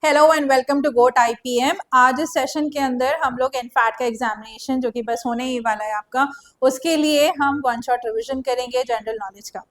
Hello and welcome to goat IPM. आज इस session के अंदर हम लोग एनफैट का एग्जामिनेशन जो कि बस होने ही वाला है आपका, उसके लिए हम वन शॉट रिवीजन करेंगे जनरल नॉलेज का।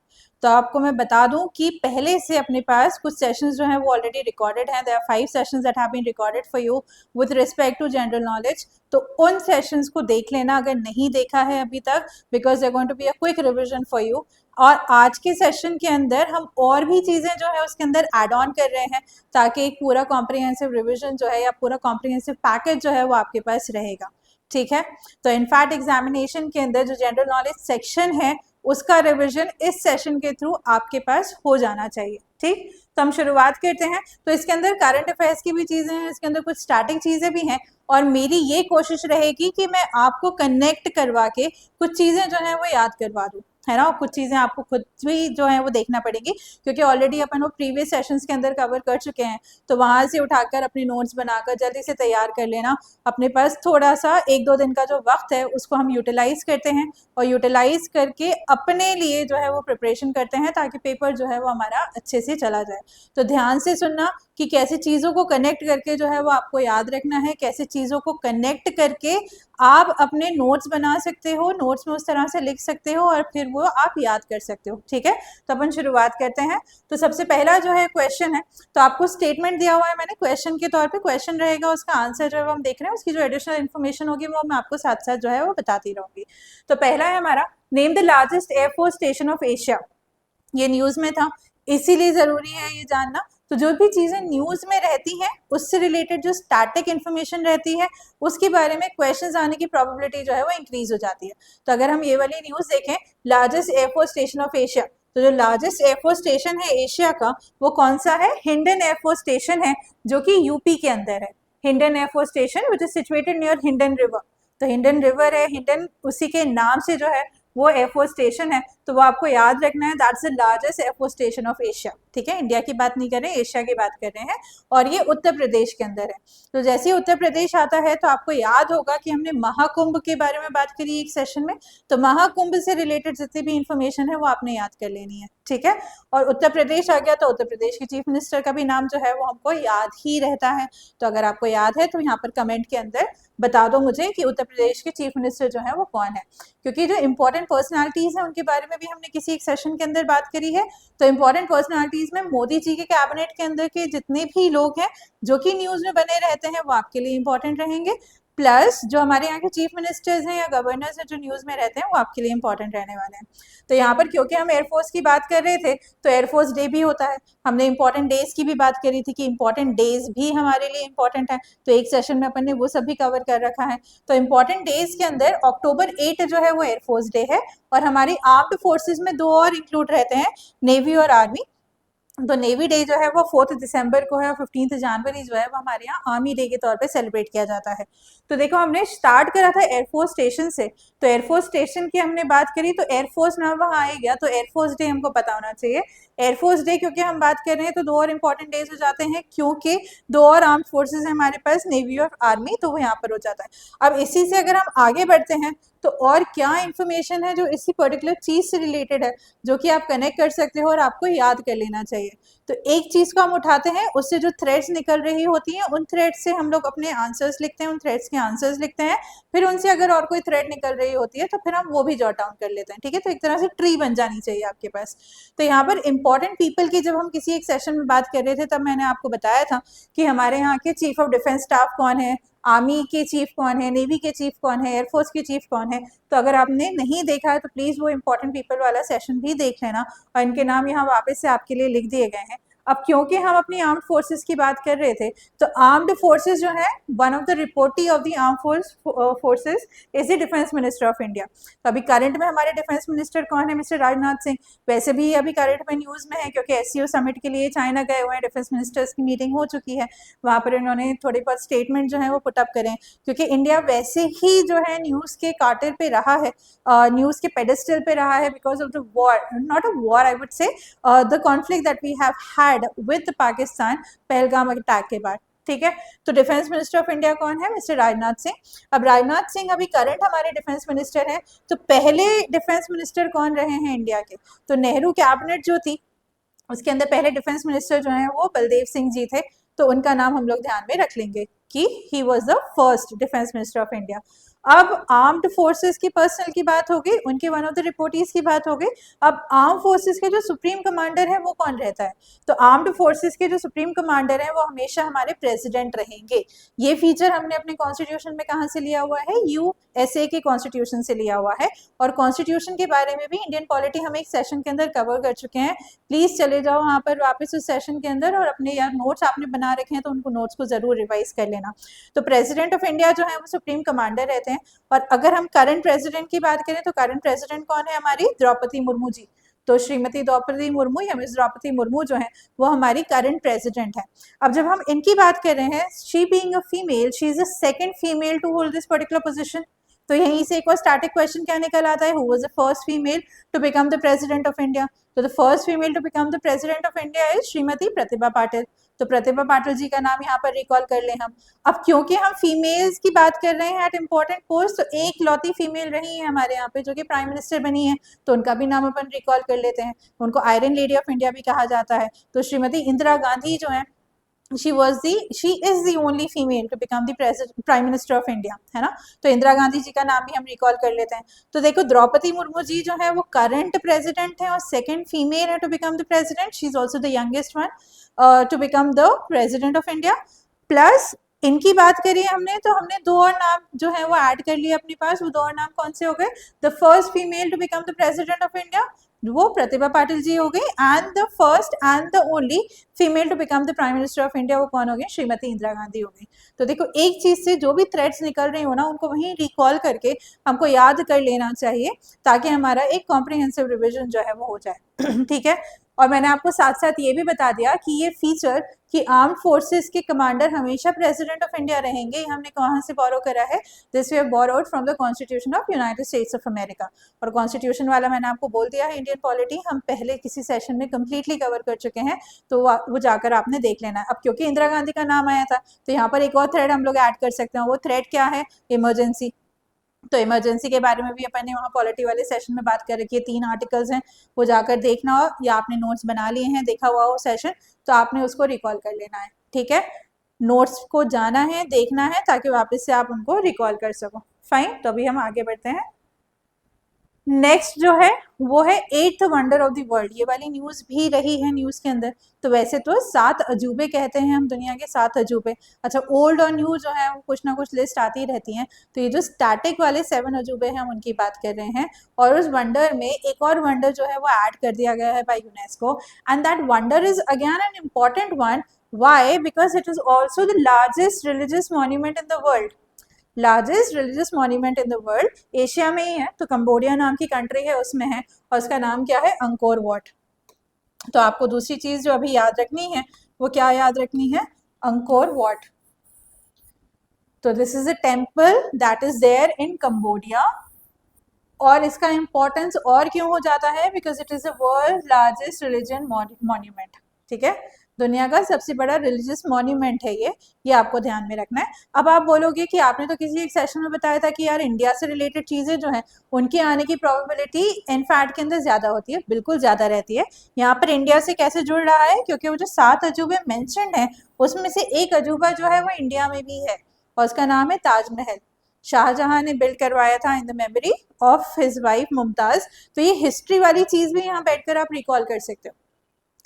तो आपको मैं बता दूं कि पहले से अपने पास कुछ सेशंस जो हैं वो ऑलरेडी रिकॉर्डेड हैं। There are 5 sessions that have been recorded for you with respect to general knowledge. तो उन सेशंस को देख लेना अगर नहीं देखा है अभी तक, because they going to be a quick revision for you. और आज के सेशन के अंदर हम और भी चीज़ें जो है उसके अंदर ऐड ऑन कर रहे हैं, ताकि एक पूरा कॉम्प्रिहेंसिव रिवीजन जो है या पूरा कॉम्प्रिहेंसिव पैकेज जो है वो आपके पास रहेगा। ठीक है, तो इनफैक्ट एग्जामिनेशन के अंदर जो जनरल नॉलेज सेक्शन है उसका रिवीजन इस सेशन के थ्रू आपके पास हो जाना चाहिए। ठीक, तो हम शुरुआत करते हैं। तो इसके अंदर करंट अफेयर्स की भी चीज़ें हैं, इसके अंदर कुछ स्टैटिक चीज़ें भी हैं, और मेरी ये कोशिश रहेगी कि मैं आपको कनेक्ट करवा के कुछ चीज़ें जो हैं वो याद करवा दूँ, है ना। कुछ चीज़ें आपको खुद भी जो है वो देखना पड़ेगी, क्योंकि ऑलरेडी अपन वो प्रीवियस सेशंस के अंदर कवर कर चुके हैं। तो वहाँ से उठाकर अपने नोट्स बनाकर जल्दी से तैयार कर लेना। अपने पास थोड़ा सा 1-2 दिन का जो वक्त है उसको हम यूटिलाइज करते हैं, और यूटिलाइज करके अपने लिए जो है वो प्रिपरेशन करते हैं, ताकि पेपर जो है वो हमारा अच्छे से चला जाए। तो ध्यान से सुनना कि कैसे चीज़ों को कनेक्ट करके जो है वो आपको याद रखना है, कैसे चीज़ों को कनेक्ट करके आप अपने नोट्स बना सकते हो, नोट्स में उस तरह से लिख सकते हो और फिर वो आप याद कर सकते हो। ठीक है, तो अपन शुरुआत करते हैं। तो सबसे पहला जो है क्वेश्चन है, तो आपको स्टेटमेंट दिया हुआ है मैंने क्वेश्चन के तौर पे, क्वेश्चन रहेगा, उसका आंसर जो है हम देख रहे हैं, उसकी जो एडिशनल इन्फॉर्मेशन होगी वो मैं आपको साथ साथ जो है वो बताती रहूंगी। तो पहला है हमारा, name the largest air force station of Asia. ये न्यूज़ में था, इसीलिए ज़रूरी है ये जानना। तो जो भी चीज़ें न्यूज़ में रहती हैं उससे रिलेटेड जो स्टैटिक इन्फॉर्मेशन रहती है उसके बारे में क्वेश्चंस आने की प्रोबेबिलिटी जो है वो इंक्रीज हो जाती है। तो अगर हम ये वाली न्यूज़ देखें, largest air force station of Asia, तो जो लार्जेस्ट एयरफोर्स स्टेशन है एशिया का वो कौन सा है? हिंडन एयरफोर्स स्टेशन है, जो कि यूपी के अंदर है। Hindon air force station which is situated near Hindon river. तो हिंडन रिवर है, हिंडन उसी के नाम से जो है वो एयरफोर्स स्टेशन है। तो वो आपको याद रखना है, that's the largest air force station of Asia. ठीक है, इंडिया की बात नहीं कर रहे, एशिया की बात कर रहे हैं, और ये उत्तर प्रदेश के अंदर है। तो जैसे ही उत्तर प्रदेश आता है तो आपको याद होगा कि हमने महाकुंभ के बारे में बात करी एक सेशन में। तो महाकुंभ से रिलेटेड जितनी भी इंफॉर्मेशन है वो आपने याद कर लेनी है। ठीक है, और उत्तर प्रदेश आ गया तो उत्तर प्रदेश के चीफ मिनिस्टर का भी नाम जो है वो हमको याद ही रहता है। तो अगर आपको याद है तो यहाँ पर कमेंट के अंदर बता दो मुझे कि उत्तर प्रदेश के चीफ मिनिस्टर जो है वो कौन है, क्योंकि जो इंपॉर्टेंट पर्सनालिटीज हैं उनके बारे में भी हमने किसी एक सेशन के अंदर बात करी है। तो इंपॉर्टेंट पर्सनालिटीज में मोदी जी के कैबिनेट के अंदर के जितने भी लोग हैं जो कि न्यूज में बने रहते हैं वो आपके लिए इंपॉर्टेंट रहेंगे, प्लस जो हमारे यहाँ के चीफ मिनिस्टर्स हैं या गवर्नर्स हैं जो न्यूज़ में रहते हैं वो आपके लिए इंपॉर्टेंट रहने वाले हैं। तो यहाँ पर क्योंकि हम एयरफोर्स की बात कर रहे थे तो एयरफोर्स डे भी होता है। हमने इंपॉर्टेंट डेज की भी बात करी थी कि इंपॉर्टेंट डेज भी हमारे लिए इंपॉर्टेंट है, तो एक सेशन में अपन ने वो सब भी कवर कर रखा है। तो इंपॉर्टेंट डेज के अंदर October 8 जो है वो एयरफोर्स डे है, और हमारी आर्म्ड फोर्सेज में 2 और इंक्लूड रहते हैं, नेवी और आर्मी। तो नेवी डे जो है वो 4 दिसंबर को है, और 15 जनवरी जो है वो हमारे यहाँ आर्मी डे के तौर पे सेलिब्रेट किया जाता है। तो देखो हमने स्टार्ट करा था एयरफोर्स स्टेशन से, तो एयरफोर्स स्टेशन की हमने बात करी तो एयरफोर्स नाम वहाँ आ गया, तो एयरफोर्स डे हमको पता होना चाहिए। एयरफोर्स डे क्योंकि हम बात कर रहे हैं तो 2 और इंपॉर्टेंट डेज हो जाते हैं, क्योंकि 2 और आर्म फोर्सेज है हमारे पास, नेवी और आर्मी, तो वो यहाँ पर हो जाता है। अब इसी से अगर हम आगे बढ़ते हैं तो और क्या इंफॉर्मेशन है जो इसी पर्टिकुलर चीज से रिलेटेड है जो कि आप कनेक्ट कर सकते हो और आपको याद कर लेना चाहिए। तो एक चीज को हम उठाते हैं, उससे जो थ्रेड्स निकल रही होती हैं उन थ्रेड्स से हम लोग अपने आंसर्स लिखते हैं, उन थ्रेड्स के आंसर्स लिखते हैं, फिर उनसे अगर और कोई थ्रेड निकल रही होती है तो फिर हम वो भी जॉट डाउन कर लेते हैं। ठीक है, तो एक तरह से ट्री बन जानी चाहिए आपके पास। तो यहाँ पर इंपॉर्टेंट पीपल की जब हम किसी एक सेशन में बात कर रहे थे तब मैंने आपको बताया था कि हमारे यहाँ के चीफ ऑफ डिफेंस स्टाफ कौन है, आर्मी के चीफ कौन है, नेवी के चीफ कौन है, एयरफोर्स के चीफ कौन है। तो अगर आपने नहीं देखा है तो प्लीज वो इंपॉर्टेंट पीपल वाला सेशन भी देख लेना, और इनके नाम यहाँ वापस से आपके लिए लिख दिए गए हैं। अब क्योंकि हम अपनी आर्म्ड फोर्सेस की बात कर रहे थे, तो आर्म्ड फोर्सेस जो है, one of the reportee of the armed forces is the defence minister of India. तो अभी करंट में हमारे डिफेंस मिनिस्टर कौन है? मिस्टर राजनाथ सिंह। वैसे भी अभी करंट में न्यूज में है क्योंकि एससीओ समिट के लिए चाइना गए हुए हैं, डिफेंस मिनिस्टर्स की मीटिंग हो चुकी है, वहां पर इन्होंने थोड़ी बहुत स्टेटमेंट जो है वो पुटअप करें, क्योंकि इंडिया वैसे ही जो है न्यूज के काटर पे रहा है, न्यूज के पेडेस्टल पे रहा है, because of the war, not a war I would say, the conflict that we have had with Pakistan Pahalgam attack के बाद। ठीक है, तो डिफेंस मिनिस्टर ऑफ इंडिया कौन है? मिस्टर राजनाथ सिंह। अब राजनाथ सिंह अभी करंट हमारे डिफेंस मिनिस्टर हैं, तो पहले डिफेंस मिनिस्टर कौन रहे हैं इंडिया के? तो नेहरू कैबिनेट जो थी उसके अंदर पहले डिफेंस मिनिस्टर जो है वो बलदेव सिंह जी थे। तो उनका नाम हम लोग ध्यान में रख लेंगे कि ही was the first defence minister of India. अब आर्म्ड फोर्सेस की पर्सनल की बात हो गई, उनके वन ऑफ द रिपोर्टीज की बात हो गई। अब आर्म फोर्सेस के जो सुप्रीम कमांडर है वो कौन रहता है? तो आर्म्ड फोर्सेस के जो सुप्रीम कमांडर है वो हमेशा हमारे प्रेसिडेंट रहेंगे। ये फीचर हमने अपने कॉन्स्टिट्यूशन में कहाँ से लिया हुआ है? यूएसए के कॉन्स्टिट्यूशन से लिया हुआ है। और कॉन्स्टिट्यूशन के बारे में भी इंडियन पॉलिटी हम एक सेशन के अंदर कवर कर चुके हैं। प्लीज चले जाओ वहाँ पर वापस उस सेशन के अंदर, और अपने यार नोट्स आपने बना रखे हैं तो उनको नोट्स को जरूर रिवाइज कर लेना। तो प्रेसिडेंट ऑफ इंडिया जो है वो सुप्रीम कमांडर रहते हैं। और अगर हम करंट प्रेसिडेंट की बात करें तो करंट प्रेसिडेंट कौन है? हमारी द्रौपदी मुर्मू जी। तो श्रीमती द्रौपदी मुर्मू या मिस द्रौपदी मुर्मू जो है वो हमारी करंट प्रेसिडेंट है। अब जब हम इनकी बात कर रहे हैं, she being a female, she is the second female to hold this particular position. तो यहीं से एक और स्टैटिक क्वेश्चन क्या निकल आता है? Who was the first female to become the president of India? तो the first female to become the president of India is Shrimati Pratibha Patil. तो प्रतिभा पाटिल जी का नाम यहाँ पर रिकॉल कर लें हम। अब क्योंकि हम फीमेल्स की बात कर रहे हैं एट इम्पोर्टेंट पोस्ट, तो एक लौती फीमेल रही है हमारे यहाँ पे जो कि प्राइम मिनिस्टर बनी है, तो उनका भी नाम अपन रिकॉल कर लेते हैं। उनको आयरन लेडी ऑफ इंडिया भी कहा जाता है। तो श्रीमती इंदिरा गांधी जो है, she is the only female to become the prime minister of India, है ना। तो इंदिरा गांधी जी का नाम भी हम रिकॉल कर लेते हैं। तो देखो द्रौपदी मुर्मू जी जो है वो करंट प्रेसिडेंट है और सेकंड फीमेल है to become the president. She is also the youngest one to become the president of India. Plus इनकी बात करिए हमने, तो हमने दो और नाम जो है वो ऐड कर लिए अपने पास। वो दो और नाम कौन से हो गए? The first female to become the president of India, वो प्रतिभा पाटिल जी हो गई, and the first and the only female to become the prime minister of India वो कौन हो गई? श्रीमती इंदिरा गांधी हो गई। तो देखो एक चीज से जो भी थ्रेड्स निकल रही हो ना, उनको वहीं रिकॉल करके हमको याद कर लेना चाहिए ताकि हमारा एक कॉम्प्रिहेंसिव रिविजन जो है वो हो जाए। ठीक है। और मैंने आपको साथ साथ ये भी बता दिया कि ये फीचर कि आर्म फोर्सेस के कमांडर हमेशा प्रेसिडेंट ऑफ इंडिया रहेंगे, हमने कहाँ से बोरो करा है? This we have borrowed from the constitution of United States of America. और कॉन्स्टिट्यूशन वाला मैंने आपको बोल दिया है, इंडियन पॉलिटी हम पहले किसी सेशन में कंप्लीटली कवर कर चुके हैं, तो वो जाकर आपने देख लेना है। अब क्योंकि इंदिरा गांधी का नाम आया था तो यहाँ पर एक और थ्रेड हम लोग ऐड कर सकते हैं। वो थ्रेड क्या है? इमरजेंसी। तो इमरजेंसी के बारे में भी अपन ने वहाँ पॉलिटी वाले सेशन में बात कर रखी है। 3 आर्टिकल्स हैं, वो जाकर देखना हो, या आपने नोट्स बना लिए हैं, देखा हुआ हो सेशन, तो आपने उसको रिकॉल कर लेना है। ठीक है, नोट्स को जाना है, देखना है, ताकि वापस से आप उनको रिकॉल कर सको। फाइन, तो अभी हम आगे बढ़ते हैं। नेक्स्ट जो है वो है 8th wonder of the world. ये वाली न्यूज भी रही है न्यूज के अंदर। तो वैसे तो 7 अजूबे कहते हैं हम, दुनिया के 7 अजूबे। अच्छा, ओल्ड और न्यू जो है वो कुछ ना कुछ लिस्ट आती रहती हैं। तो ये जो स्टैटिक वाले 7 अजूबे हैं हम उनकी बात कर रहे हैं। और उस वंडर में एक और वंडर जो है वो ऐड कर दिया गया है by UNESCO, and that wonder is again an important one. Why? Because it is also the largest religious monument in the world. Largest religious monument in the world Asia में ही है। तो कंबोडिया नाम की कंट्री है, उसमें है, और उसका नाम क्या है? Angkor Wat. तो आपको दूसरी चीज जो अभी याद रखनी है वो क्या याद रखनी है? Angkor Wat. तो this is a temple that is there in Cambodia. और इसका इंपॉर्टेंस और क्यों हो जाता है? Because it is a world largest religion monument. ठीक है, दुनिया का सबसे बड़ा रिलीजियस मॉन्यूमेंट है ये आपको ध्यान में रखना है। अब आप बोलोगे कि आपने तो किसी एक सेशन में बताया था कि यार इंडिया से रिलेटेड चीजें जो हैं उनके आने की प्रोबेबिलिटी इनफैक्ट के अंदर ज्यादा होती है। बिल्कुल ज्यादा रहती है। यहाँ पर इंडिया से कैसे जुड़ रहा है? क्योंकि वो जो 7 अजूबे मेंशन्ड है उसमें से एक अजूबा जो है वो इंडिया में भी है, और उसका नाम है ताजमहल। शाहजहां ने बिल्ड करवाया था in the memory of his wife Mumtaz. तो ये हिस्ट्री वाली चीज भी यहाँ बैठकर आप रिकॉल कर सकते हो,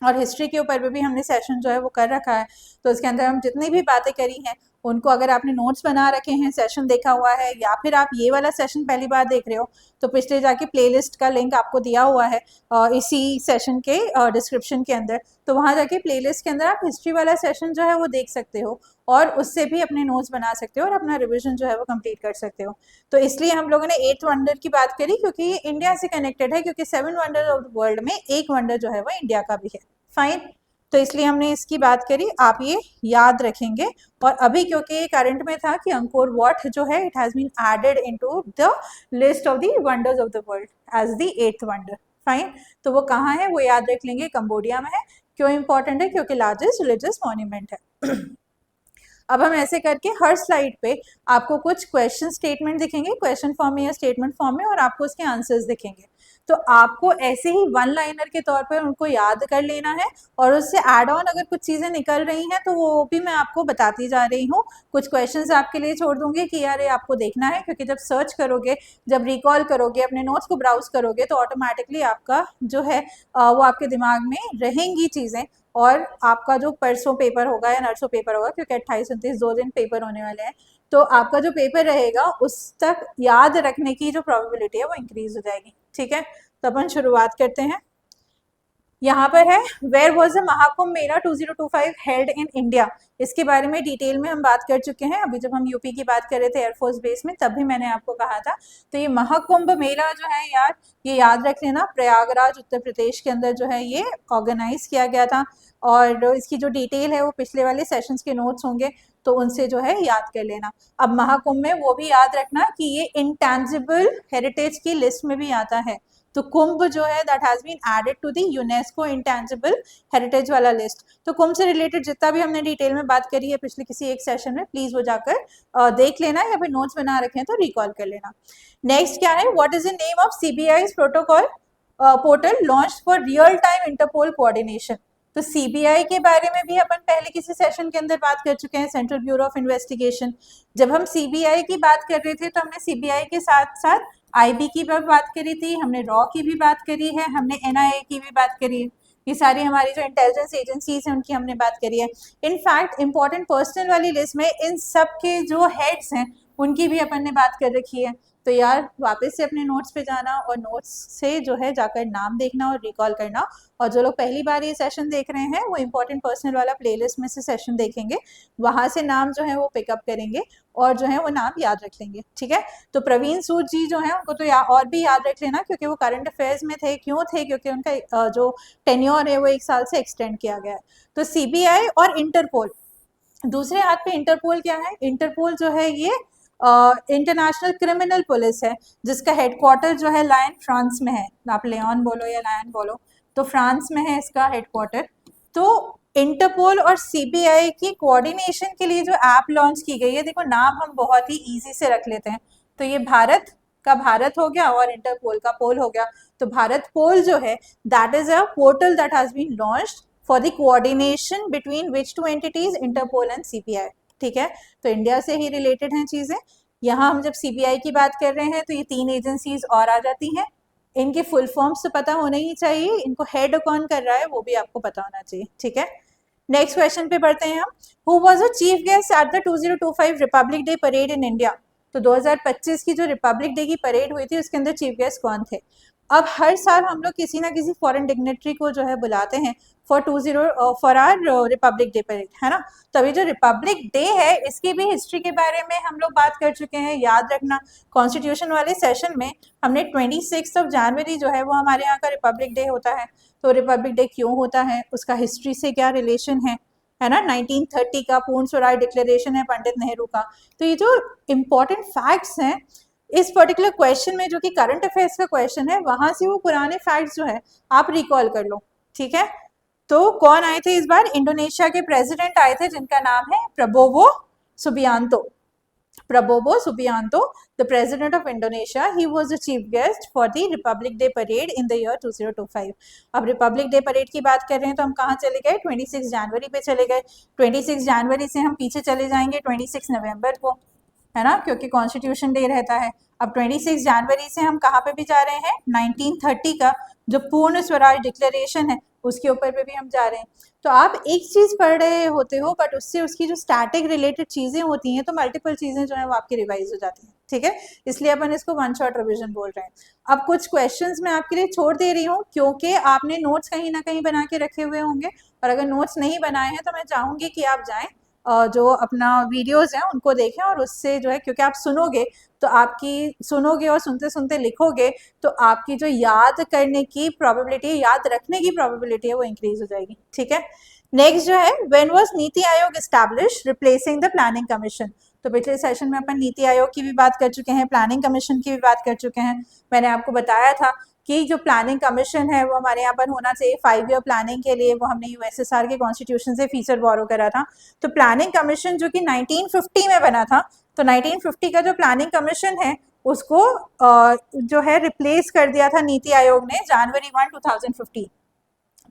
और हिस्ट्री के ऊपर भी हमने सेशन जो है वो कर रखा है। तो इसके अंदर हम जितनी भी बातें करी हैं उनको अगर आपने नोट्स बना रखे हैं, सेशन देखा हुआ है, या फिर आप ये वाला सेशन पहली बार देख रहे हो, तो पिछले जाके प्लेलिस्ट का लिंक आपको दिया हुआ है इसी सेशन के डिस्क्रिप्शन के अंदर। तो वहाँ जाके प्लेलिस्ट के अंदर आप हिस्ट्री वाला सेशन जो है वो देख सकते हो, और उससे भी अपने नोट्स बना सकते हो और अपना रिविजन जो है वो कंप्लीट कर सकते हो। तो इसलिए हम लोगों ने 8th वंडर की बात करी, क्योंकि ये इंडिया से कनेक्टेड है, क्योंकि 7 वंडर ऑफ द वर्ल्ड में एक वंडर जो है वो इंडिया का भी है। फाइन, तो इसलिए हमने इसकी बात करी, आप ये याद रखेंगे। और अभी क्योंकि ये करंट में था कि अंकोर वाट जो है it has been added into the list of the wonders of the world as the 8th wonder. Fine, तो वो कहाँ है वो याद रख लेंगे, कंबोडिया में है। क्यों इंपॉर्टेंट है? क्योंकि लार्जेस्ट रिलीजियस मॉन्यूमेंट है। अब हम ऐसे करके हर स्लाइड पे आपको कुछ क्वेश्चन स्टेटमेंट दिखेंगे, क्वेश्चन फॉर्म में या स्टेटमेंट फॉर्म में, और आपको उसके आंसर्स दिखेंगे। तो आपको ऐसे ही वन लाइनर के तौर पर उनको याद कर लेना है, और उससे एड ऑन अगर कुछ चीज़ें निकल रही हैं तो वो भी मैं आपको बताती जा रही हूँ। कुछ क्वेश्चंस आपके लिए छोड़ दूंगी कि यार ये आपको देखना है, क्योंकि जब सर्च करोगे, जब रिकॉल करोगे, अपने नोट्स को ब्राउज करोगे, तो ऑटोमेटिकली आपका जो है वो आपके दिमाग में रहेंगी चीज़ें। और आपका जो परसों पेपर होगा या नरसों पेपर होगा, क्योंकि 28-29 2 दिन पेपर होने वाले हैं, तो आपका जो पेपर रहेगा उस तक याद रखने की जो प्रोबेबिलिटी है वो इंक्रीज हो जाएगी। ठीक है, तो अपन शुरुआत करते हैं। यहाँ पर है, where was the Mahakumbh Mela 2025 held in India. इसके बारे में डिटेल में हम बात कर चुके हैं, अभी जब हम यूपी की बात कर रहे थे एयरफोर्स बेस में, तब भी मैंने आपको कहा था। तो ये महाकुंभ मेला जो है यार, ये याद रख लेना, प्रयागराज उत्तर प्रदेश के अंदर जो है ये ऑर्गेनाइज किया गया था। और इसकी जो डिटेल है वो पिछले वाले सेशंस के नोट्स होंगे, तो उनसे जो है याद कर लेना। अब महाकुंभ में वो भी याद रखना कि ये इंटैंजिबल हेरिटेज की लिस्ट में भी आता है। तो कुंभ जो है that has been added to the UNESCO intangible heritage वाला लिस्ट। तो कुंभ से रिलेटेड जितना भी हमने डिटेल में बात करी है पिछले किसी एक सेशन में, प्लीज वो जाकर देख लेना, या फिर नोट्स बना रखे हैं तो रिकॉल कर लेना। नेक्स्ट क्या है, what is the name of CBI protocol portal launch for real time Interpol coordination. तो सीबीआई के बारे में भी अपन पहले किसी सेशन के अंदर बात कर चुके हैं, सेंट्रल ब्यूरो ऑफ इन्वेस्टिगेशन। जब हम सीबीआई की बात कर रहे थे तो हमने सीबीआई के साथ साथ आईबी की भी बात करी थी, हमने रॉ की भी बात करी है, हमने एनआईए की भी बात करी है। ये सारी हमारी जो इंटेलिजेंस एजेंसीज हैं उनकी हमने बात करी है। इनफैक्ट इंपॉर्टेंट पर्सनल वाली लिस्ट में इन सब के जो हेड्स हैं उनकी भी अपन ने बात कर रखी है। तो यार वापस से अपने नोट्स पे जाना और नोट्स से जो है जाकर नाम देखना और रिकॉल करना। और जो लोग पहली बार ये सेशन देख रहे हैं वो इंपॉर्टेंट पर्सनल वाला प्लेलिस्ट में से सेशन देखेंगे, वहां से नाम जो है वो पिकअप करेंगे और जो है वो नाम याद रख लेंगे। ठीक है, तो प्रवीण सूद जी जो है उनको तो और भी याद रख लेना, क्योंकि वो करंट अफेयर्स में थे। क्यों थे? क्योंकि उनका जो टेन्योर है वो 1 साल से एक्सटेंड किया गया है। तो सीबीआई और इंटरपोल, दूसरे हाथ पे इंटरपोल क्या है? इंटरपोल जो है ये इंटरनेशनल क्रिमिनल पुलिस है, जिसका हेडक्वार्टर जो है लायन फ्रांस में है। आप लियोन बोलो या लायन बोलो, तो फ्रांस में है इसका हेडक्वार्टर। तो इंटरपोल और सीबीआई की कोऑर्डिनेशन के लिए जो ऐप लॉन्च की गई है, देखो नाम हम बहुत ही इजी से रख लेते हैं। तो ये भारत का भारत हो गया और इंटरपोल का पोल हो गया। तो भारत पोल जो है that is a portal that has been launched for the coordination between which two entities, Interpol and CBI. ठीक है, तो इंडिया से ही रिलेटेड हैं चीजें। यहाँ हम जब सीबीआई की बात कर रहे हैं तो ये 3 एजेंसीज और आ जाती हैं। इनके फुल फॉर्म्स तो पता होने ही चाहिए, इनको हेड कौन कर रहा है वो भी आपको पता होना चाहिए। ठीक है, नेक्स्ट क्वेश्चन पे बढ़ते हैं हम। Who was the chief guest at the 2025 Republic Day parade in India. तो 2025 की जो रिपब्लिक डे की परेड हुई थी उसके अंदर चीफ गेस्ट कौन थे? अब हर साल हम लोग किसी ना किसी फॉरेन डिग्नेटरी को जो है बुलाते हैं for our Republic Day parade, है ना। तो अभी जो रिपब्लिक डे है इसकी भी हिस्ट्री के बारे में हम लोग बात कर चुके हैं। याद रखना, कॉन्स्टिट्यूशन वाले सेशन में हमने 26 जनवरी जो है वो हमारे यहाँ का रिपब्लिक डे होता है। तो रिपब्लिक डे क्यों होता है, उसका हिस्ट्री से क्या रिलेशन है ना। 1930 का पूर्ण स्वराज डिक्लेरेशन है पंडित नेहरू का। तो ये जो इम्पोर्टेंट फैक्ट्स हैं इस पर्टिकुलर क्वेश्चन में, जो कि करंट अफेयर्स का क्वेश्चन है, वहां से वो पुराने फैक्ट्स जो है आप रिकॉल कर लो। ठीक है, तो कौन आए थे इस बार? इंडोनेशिया के प्रेसिडेंट आए थे जिनका नाम है Prabowo Subianto. Prabowo Subianto, the president of Indonesia, he was the chief guest for the Republic Day parade in the year 2025। अब रिपब्लिक डे परेड की बात कर रहे हैं तो हम कहाँ चले गए? 26 जनवरी पे चले गए। 26 जनवरी से हम पीछे चले जाएंगे 26 नवंबर को, है ना, क्योंकि कॉन्स्टिट्यूशन डे रहता है। अब 26 जनवरी से हम कहाँ पे भी जा रहे हैं? 1930 का जो पूर्ण स्वराज डिक्लेरेशन है उसके ऊपर पे भी हम जा रहे हैं। तो आप एक चीज पढ़ रहे होते हो बट उससे उसकी जो स्टैटिक रिलेटेड चीजें होती हैं तो मल्टीपल चीजें जो है वो आपकी रिवाइज हो जाती हैं। ठीक है, इसलिए अपन इसको वन शॉट रिविजन बोल रहे हैं। अब कुछ क्वेश्चंस मैं आपके लिए छोड़ दे रही हूँ क्योंकि आपने नोट्स कहीं ना कहीं बना के रखे हुए होंगे, और अगर नोट्स नहीं बनाए हैं तो मैं चाहूंगी कि आप जाएं जो अपना वीडियोस हैं उनको देखें, और उससे जो है, क्योंकि आप सुनोगे तो आपकी सुनोगे और सुनते सुनते लिखोगे तो आपकी जो याद करने की प्रोबेबिलिटी, याद रखने की प्रोबेबिलिटी है वो इंक्रीज हो जाएगी। ठीक है, नेक्स्ट जो है, when was NITI Aayog establish replacing the planning commission. तो पिछले सेशन में अपन नीति आयोग की भी बात कर चुके हैं, प्लानिंग कमीशन की भी बात कर चुके हैं। मैंने आपको बताया था कि जो प्लानिंग कमीशन है वो हमारे यहाँ पर होना चाहिए 5 ईयर प्लानिंग के लिए, वो हमने यूएसएसआर के कॉन्स्टिट्यूशन से फीचर बोरो करा था। तो प्लानिंग कमीशन जो कि 1950 में बना था, तो 1950 का जो प्लानिंग कमीशन है उसको जो है रिप्लेस कर दिया था नीति आयोग ने January 1, 2015।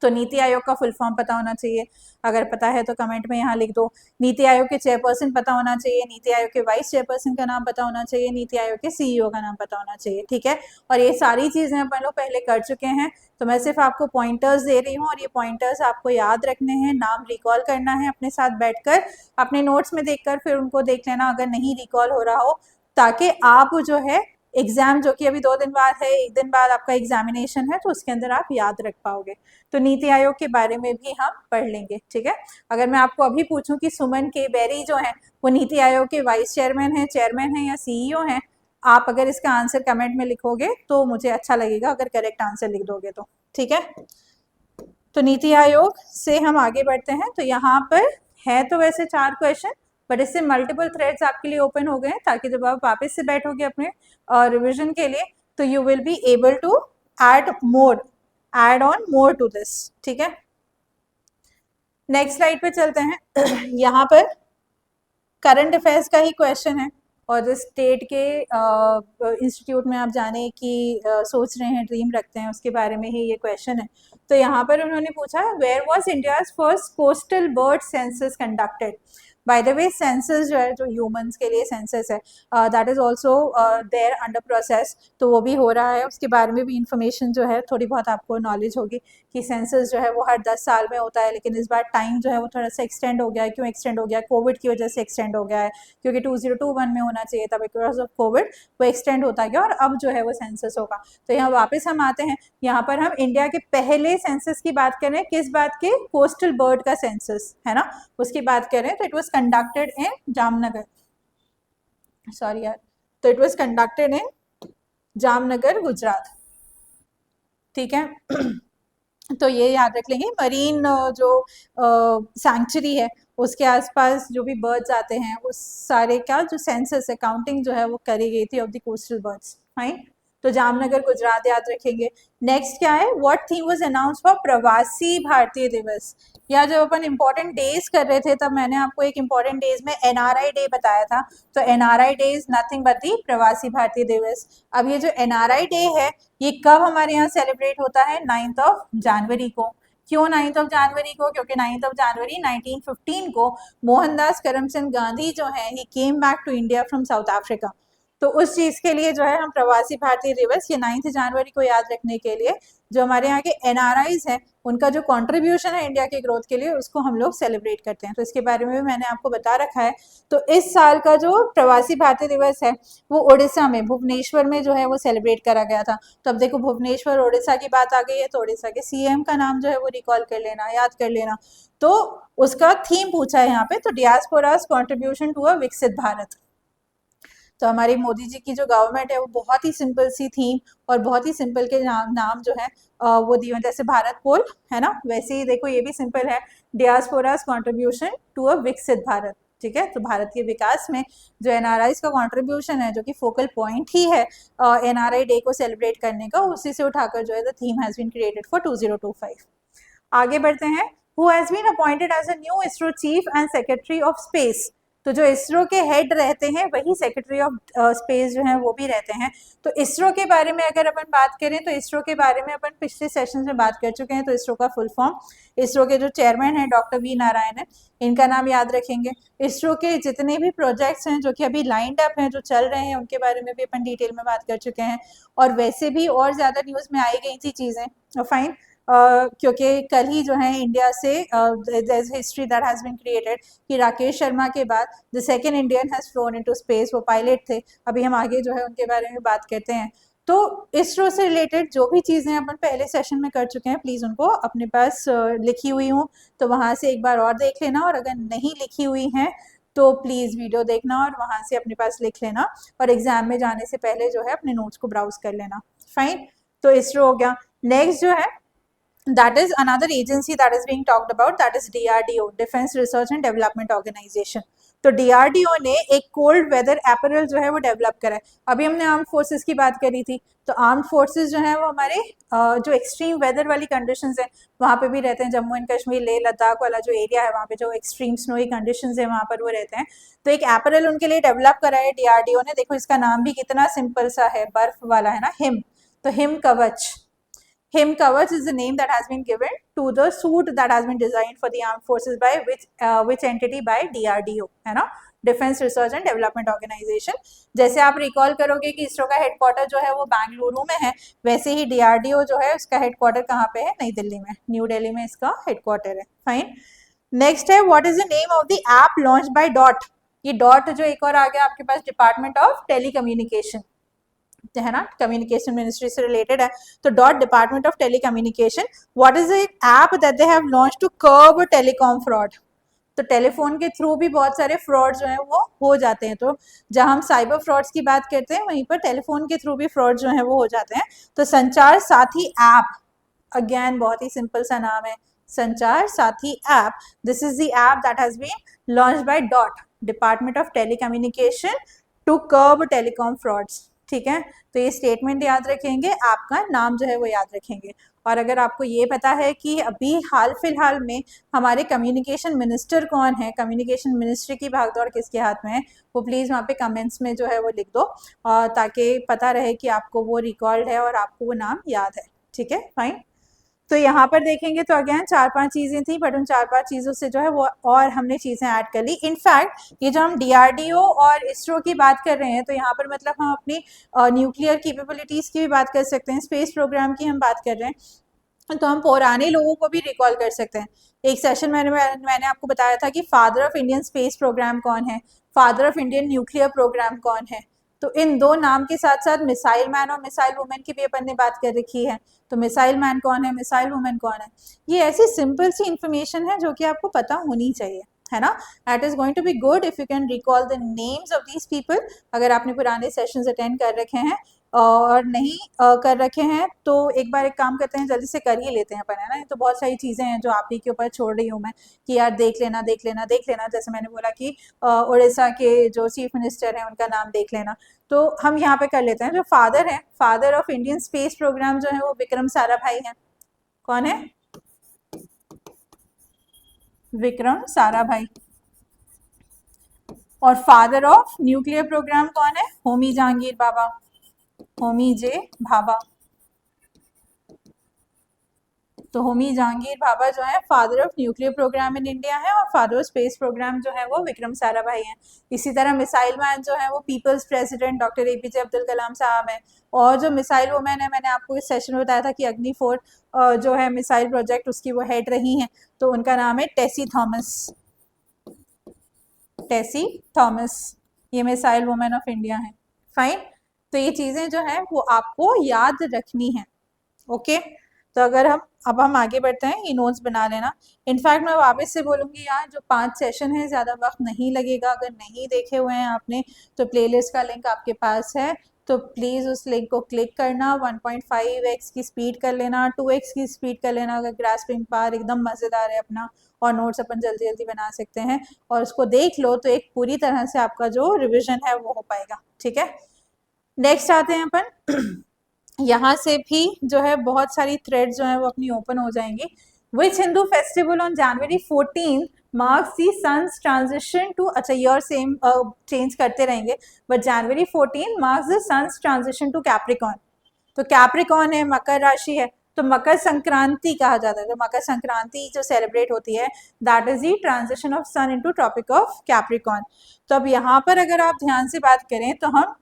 तो नीति आयोग का फुल फॉर्म पता होना चाहिए, अगर पता है तो कमेंट में यहाँ लिख दो। नीति आयोग के चेयरपर्सन पता होना चाहिए, नीति आयोग के वाइस चेयरपर्सन का नाम पता होना चाहिए, नीति आयोग के सीईओ का नाम पता होना चाहिए, ठीक है। और ये सारी चीज़ें अपन लोग पहले कर चुके हैं, तो मैं सिर्फ आपको पॉइंटर्स दे रही हूँ और ये पॉइंटर्स आपको याद रखने हैं, नाम रिकॉल करना है अपने साथ बैठकर, अपने नोट्स में देखकर फिर उनको देख लेना अगर नहीं रिकॉल हो रहा हो, ताकि आप जो है एग्जाम जो कि अभी 2 दिन बाद है, 1 दिन बाद आपका एग्जामिनेशन है, तो उसके अंदर आप याद रख पाओगे। तो नीति आयोग के बारे में भी हम पढ़ लेंगे, ठीक है। अगर मैं आपको अभी पूछूं कि सुमन के बेरी जो है वो नीति आयोग के वाइस चेयरमैन है या सीईओ हैं, आप अगर इसका आंसर कमेंट में लिखोगे तो मुझे अच्छा लगेगा, अगर करेक्ट आंसर लिख दोगे तो, ठीक है। तो नीति आयोग से हम आगे बढ़ते हैं। तो यहाँ पर है तो वैसे 4 क्वेश्चन, बट इससे मल्टीपल थ्रेड्स आपके लिए ओपन हो गए हैं, ताकि जब आप वापस से बैठोगे अपने रिविजन के लिए तो you will be able to add on more to this, ठीक है। नेक्स्ट स्लाइड पे चलते हैं। यहाँ पर करंट अफेयर्स का ही क्वेश्चन है, और जो स्टेट के इंस्टीट्यूट में आप जाने की सोच रहे हैं, ड्रीम रखते हैं, उसके बारे में ही ये क्वेश्चन है। तो यहाँ पर उन्होंने पूछा, where was India's first coastal bird census conducted. By the way census जो है, जो ह्यूमंस के लिए सेंसस है, that is also there under process, तो वो भी हो रहा है, उसके बारे में भी इंफॉर्मेशन जो है थोड़ी बहुत आपको नॉलेज होगी कि सेंसस जो है वो हर 10 साल में होता है, लेकिन इस बार टाइम जो है वो थोड़ा सा एक्सटेंड हो गया है। क्यों एक्सटेंड हो गया? कोविड की वजह से एक्सटेंड हो गया है, क्योंकि 2021 में होना चाहिए था, बिकॉज ऑफ कोविड वो एक्सटेंड होता गया, और अब जो है वो सेंसस होगा। तो यहाँ वापस हम आते हैं, यहाँ पर हम इंडिया के पहले सेंसस की बात करें, किस बात के? कोस्टल बर्ड का सेंसस है ना, उसकी बात करें तो it was conducted in Jamnagar, sorry यार, तो it was conducted in Jamnagar, Gujarat, ठीक है। तो ये याद रख लेंगे। मरीन जो सैंक्चुरी है उसके आसपास जो भी बर्ड्स आते हैं, उस सारे का जो सेंसस है, काउंटिंग जो है वो करी गई थी of the coastal birds, fine. तो जामनगर गुजरात याद रखेंगे। नेक्स्ट क्या है? What theme was announce for प्रवासी भारतीय दिवस। या जब अपन इम्पोर्टेंट डेज कर रहे थे, तब मैंने आपको एक इम्पोर्टेंट डेज में एनआरआई डे बताया था। तो NRI day is nothing but दी प्रवासी भारतीय दिवस। अब ये जो एनआरआई डे है, ये कब हमारे यहाँ सेलिब्रेट होता है? 9 जनवरी को। क्यों 9 जनवरी को? क्योंकि 9 जनवरी 1915 को मोहनदास करमचंद गांधी जो है, he came back to India from South Africa. तो उस चीज के लिए जो है हम प्रवासी भारतीय दिवस, ये 9 जनवरी को याद रखने के लिए, जो हमारे यहाँ के एनआरआईज हैं, उनका जो कंट्रीब्यूशन है इंडिया के ग्रोथ के लिए, उसको हम लोग सेलिब्रेट करते हैं। तो इसके बारे में भी मैंने आपको बता रखा है। तो इस साल का जो प्रवासी भारतीय दिवस है, वो उड़ीसा में, भुवनेश्वर में जो है वो सेलिब्रेट करा गया था। तो अब देखो, भुवनेश्वर उड़ीसा की बात आ गई है, तो उड़ीसा के सीएम का नाम जो है वो रिकॉल कर लेना, याद कर लेना। तो उसका थीम पूछा है यहाँ पे, तो डियास्पोरास कॉन्ट्रीब्यूशन टू अ विकसित भारत। तो हमारी मोदी जी की जो गवर्नमेंट है, वो बहुत ही सिंपल सी थीम और बहुत ही सिंपल के नाम जो है वो दिए, जैसे भारत पोल है ना, वैसे ही देखो ये भी सिंपल है, डियास्पोरास कॉन्ट्रीब्यूशन टू अ विकसित भारत, ठीक है। तो भारत के विकास में जो एनआरआई का कंट्रीब्यूशन है, जो कि फोकल पॉइंट ही है एनआरआई डे को सेलिब्रेट करने का, उसी से उठाकर जो है the theme has been created for 2025। आगे बढ़ते हैं। Who has been appointed as a new ISRO chief and secretary of space. तो जो इसरो के हेड रहते हैं, वही सेक्रेटरी ऑफ स्पेस जो है वो भी रहते हैं। तो इसरो के बारे में अगर अपन बात करें, तो इसरो के बारे में अपन पिछले सेशन में बात कर चुके हैं। तो इसरो का फुल फॉर्म, इसरो के जो चेयरमैन है डॉक्टर वी नारायणन, इनका नाम याद रखेंगे। इसरो के जितने भी प्रोजेक्ट्स हैं जो कि अभी लाइंड अप हैं, जो चल रहे हैं, उनके बारे में भी अपन डिटेल में बात कर चुके हैं। और वैसे भी और ज़्यादा न्यूज़ में आई गई थी चीज़ें, फाइन। क्योंकि कल ही जो है इंडिया से history that has been created कि राकेश शर्मा के बाद the second Indian has flown into space, वो पायलट थे। अभी हम आगे जो है उनके बारे में बात करते हैं। तो इसरो से रिलेटेड जो भी चीज़ें अपन पहले सेशन में कर चुके हैं, प्लीज़ उनको अपने पास लिखी हुई हूँ तो वहाँ से एक बार और देख लेना, और अगर नहीं लिखी हुई हैं तो प्लीज़ वीडियो देखना और वहाँ से अपने पास लिख लेना, और एग्जाम में जाने से पहले जो है अपने नोट्स को ब्राउज कर लेना, फाइन। तो इसरो हो गया। नेक्स्ट जो है that is another agency that is being talked about, that is DRDO, Defense Research and Development Organization. तो DRDO ने एक कोल्ड वेदर अपैरल जो है वो डेवलप करा है। अभी हमने आर्म्ड फोर्सेस की बात करी थी, तो आर्म्ड फोर्सेस जो है वो हमारे जो एक्सट्रीम वेदर वाली कंडीशंस है वहाँ पे भी रहते हैं। जम्मू एंड कश्मीर, लेह लद्दाख वाला जो एरिया है वहाँ पे जो एक्सट्रीम स्नोई कंडीशंस है वहाँ पर वो रहते हैं। तो एक अपैरल उनके लिए डेवलप करा है DRDO ने। देखो इसका नाम भी कितना सिंपल सा है, बर्फ वाला है ना, हिम। तो हिम कवच, Him Kavach is the name that has been given to the suit that has been designed for the armed forces by which entity, by DRDO, है ना, defence research and development organisation. जैसे आप recall करोगे कि इसरो का headquarter जो है वो बेंगलुरु में है, वैसे ही DRDO जो है उसका हेडक्वार्टर कहाँ पे है, नई दिल्ली में, न्यू दिल्ली में इसका हेडक्वार्टर है। फाइन। नेक्स्ट है, what is the name of the app launch by dot. ये डॉट जो एक और आ गया आपके पास, डिपार्टमेंट ऑफ टेलीकम्युनिकेशन है ना, कम्युनिकेशन मिनिस्ट्री से रिलेटेड है। तो DoT, department of telecommunication. What is the app that they have launch to curb telecom fraud. तो टेलीफोन के थ्रू भी बहुत सारे फ्रॉड जो है वो हो जाते हैं। तो जहां हम साइबर फ्रॉड्स की बात करते हैं वहीं पर टेलीफोन के थ्रू भी फ्रॉड जो है वो हो जाते हैं। तो संचार साथी ऐप, अगेन बहुत ही सिंपल सा नाम है, Sanchar Saathi app. This is the app that has been launched by DoT, department of telecommunication, to curb telecom frauds. ठीक है, तो ये स्टेटमेंट याद रखेंगे, आपका नाम जो है वो याद रखेंगे। और अगर आपको ये पता है कि अभी हाल फिलहाल में हमारे कम्युनिकेशन मिनिस्टर कौन है, कम्युनिकेशन मिनिस्ट्री की भागदौड़ किसके हाथ में है, वो प्लीज़ वहाँ पे कमेंट्स में जो है वो लिख दो, ताकि पता रहे कि आपको वो रिकॉर्ड है और आपको वो नाम याद है। ठीक है, फाइन। तो यहाँ पर देखेंगे तो अगेन 4-5 चीज़ें थी, बट उन 4-5 चीज़ों से जो है वो और हमने चीज़ें ऐड कर ली। इनफैक्ट ये जो हम DRDO और इसरो की बात कर रहे हैं, तो यहाँ पर मतलब हम अपनी न्यूक्लियर कैपेबिलिटीज़ की भी बात कर सकते हैं, स्पेस प्रोग्राम की हम बात कर रहे हैं, तो हम पुराने लोगों को भी रिकॉल कर सकते हैं। एक सेशन में मैंने आपको बताया था कि father of Indian space programme कौन है, father of Indian nuclear programme कौन है। तो इन दो नाम के साथ साथ मिसाइल मैन और मिसाइल वुमेन की भी अपन ने बात कर रखी है। तो मिसाइल मैन कौन है, मिसाइल वुमेन कौन है, ये ऐसी सिंपल सी इंफॉर्मेशन है जो कि आपको पता होनी चाहिए, है ना। That is going to be good if you can recall the names of these people. अगर आपने पुराने सेशंस अटेंड कर रखे हैं और नहीं कर रखे हैं तो एक बार एक काम करते हैं, जल्दी से कर ही लेते हैं अपन, है ना। तो बहुत सारी चीज़ें हैं जो आप ही के ऊपर छोड़ रही हूँ मैं कि यार देख लेना देख लेना देख लेना। जैसे मैंने बोला कि उड़ीसा के जो चीफ मिनिस्टर हैं उनका नाम देख लेना, तो हम यहाँ पे कर लेते हैं। जो फादर है, father of Indian space programme जो है वो विक्रम साराभाई हैं। कौन है, विक्रम साराभाई। और फादर ऑफ न्यूक्लियर प्रोग्राम कौन है, होमी जहांगीर बाबा, होमी जे भाभा। तो होमी जहांगीर भाभा जो है father of nuclear programme in India है, और फादर ऑफ स्पेस प्रोग्राम जो है वो विक्रम साराभाई हैं। इसी तरह मिसाइल मैन जो है वो people's president doctor APJ Abdul Kalam साहब हैं। और जो मिसाइल वुमेन है, मैंने आपको इस सेशन में बताया था कि अग्नि 4 जो है मिसाइल प्रोजेक्ट उसकी वो हेड रही हैं, तो उनका नाम है टेसी थॉमस, टेसी थॉमस। ये मिसाइल वुमेन ऑफ इंडिया है। फाइन। तो ये चीज़ें जो है वो आपको याद रखनी है। ओके, तो अगर हम आगे बढ़ते हैं, ये नोट्स बना लेना। इनफैक्ट मैं वापस से बोलूँगी यार, जो 5 सेशन है ज़्यादा वक्त नहीं लगेगा। अगर नहीं देखे हुए हैं आपने तो प्लेलिस्ट का लिंक आपके पास है, तो प्लीज़ उस लिंक को क्लिक करना, 1.5x की स्पीड कर लेना, 2x की स्पीड कर लेना अगर ग्रास्पिंग पावर एकदम मज़ेदार है अपना, और नोट्स अपन जल्दी जल्दी बना सकते हैं। और उसको देख लो तो एक पूरी तरह से आपका जो रिविजन है वो हो पाएगा। ठीक है, नेक्स्ट आते हैं अपन। यहाँ से भी जो है बहुत सारी थ्रेड जो है वो अपनी ओपन हो जाएंगी। Which Hindu festival on January 14 marks the sun's transition to, अच्छा ईयर सेम चेंज करते रहेंगे, but January 14 marks the sun's transition to Capricorn. तो कैप्रिकॉन है, मकर राशि है, तो मकर संक्रांति कहा जाता है। तो मकर संक्रांति जो सेलिब्रेट होती है, that is the transition of sun into tropic of Capricorn. तो अब यहाँ पर अगर आप ध्यान से बात करें तो हम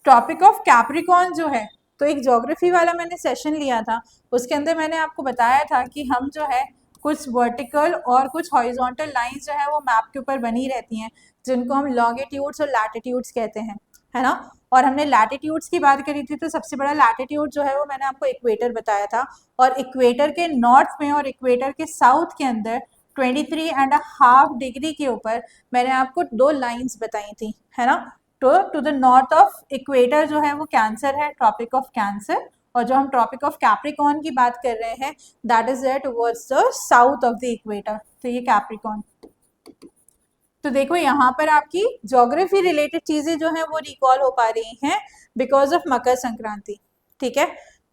ट्रॉपिक ऑफ कैप्रिकॉन जो है, तो एक ज्योग्राफी वाला मैंने सेशन लिया था, उसके अंदर मैंने आपको बताया था कि हम जो है कुछ वर्टिकल और कुछ हॉरिजॉन्टल लाइंस जो है वो मैप के ऊपर बनी रहती हैं, जिनको हम लॉन्गिट्यूड्स और लैटिट्यूड्स कहते हैं, है ना। और हमने लैटिट्यूड्स की बात करी थी, तो सबसे बड़ा लैटिट्यूड जो है वो मैंने आपको इक्वेटर बताया था, और इक्वेटर के नॉर्थ में और इक्वेटर के साउथ के अंदर 23.5 डिग्री के ऊपर मैंने आपको 2 लाइन्स बताई थी, है ना। तो to the north of equator जो है वो कैंसर है, ट्रॉपिक ऑफ कैंसर, और जो हम ट्रॉपिक ऑफ कैप्रिकॉर्न की बात कर रहे हैं that is there towards the south of the equator. तो ये कैप्रिकॉर्न। तो देखो यहाँ पर आपकी ज्योग्राफी रिलेटेड चीजें जो है वो रिकॉल हो पा रही हैं बिकॉज ऑफ मकर संक्रांति। ठीक है,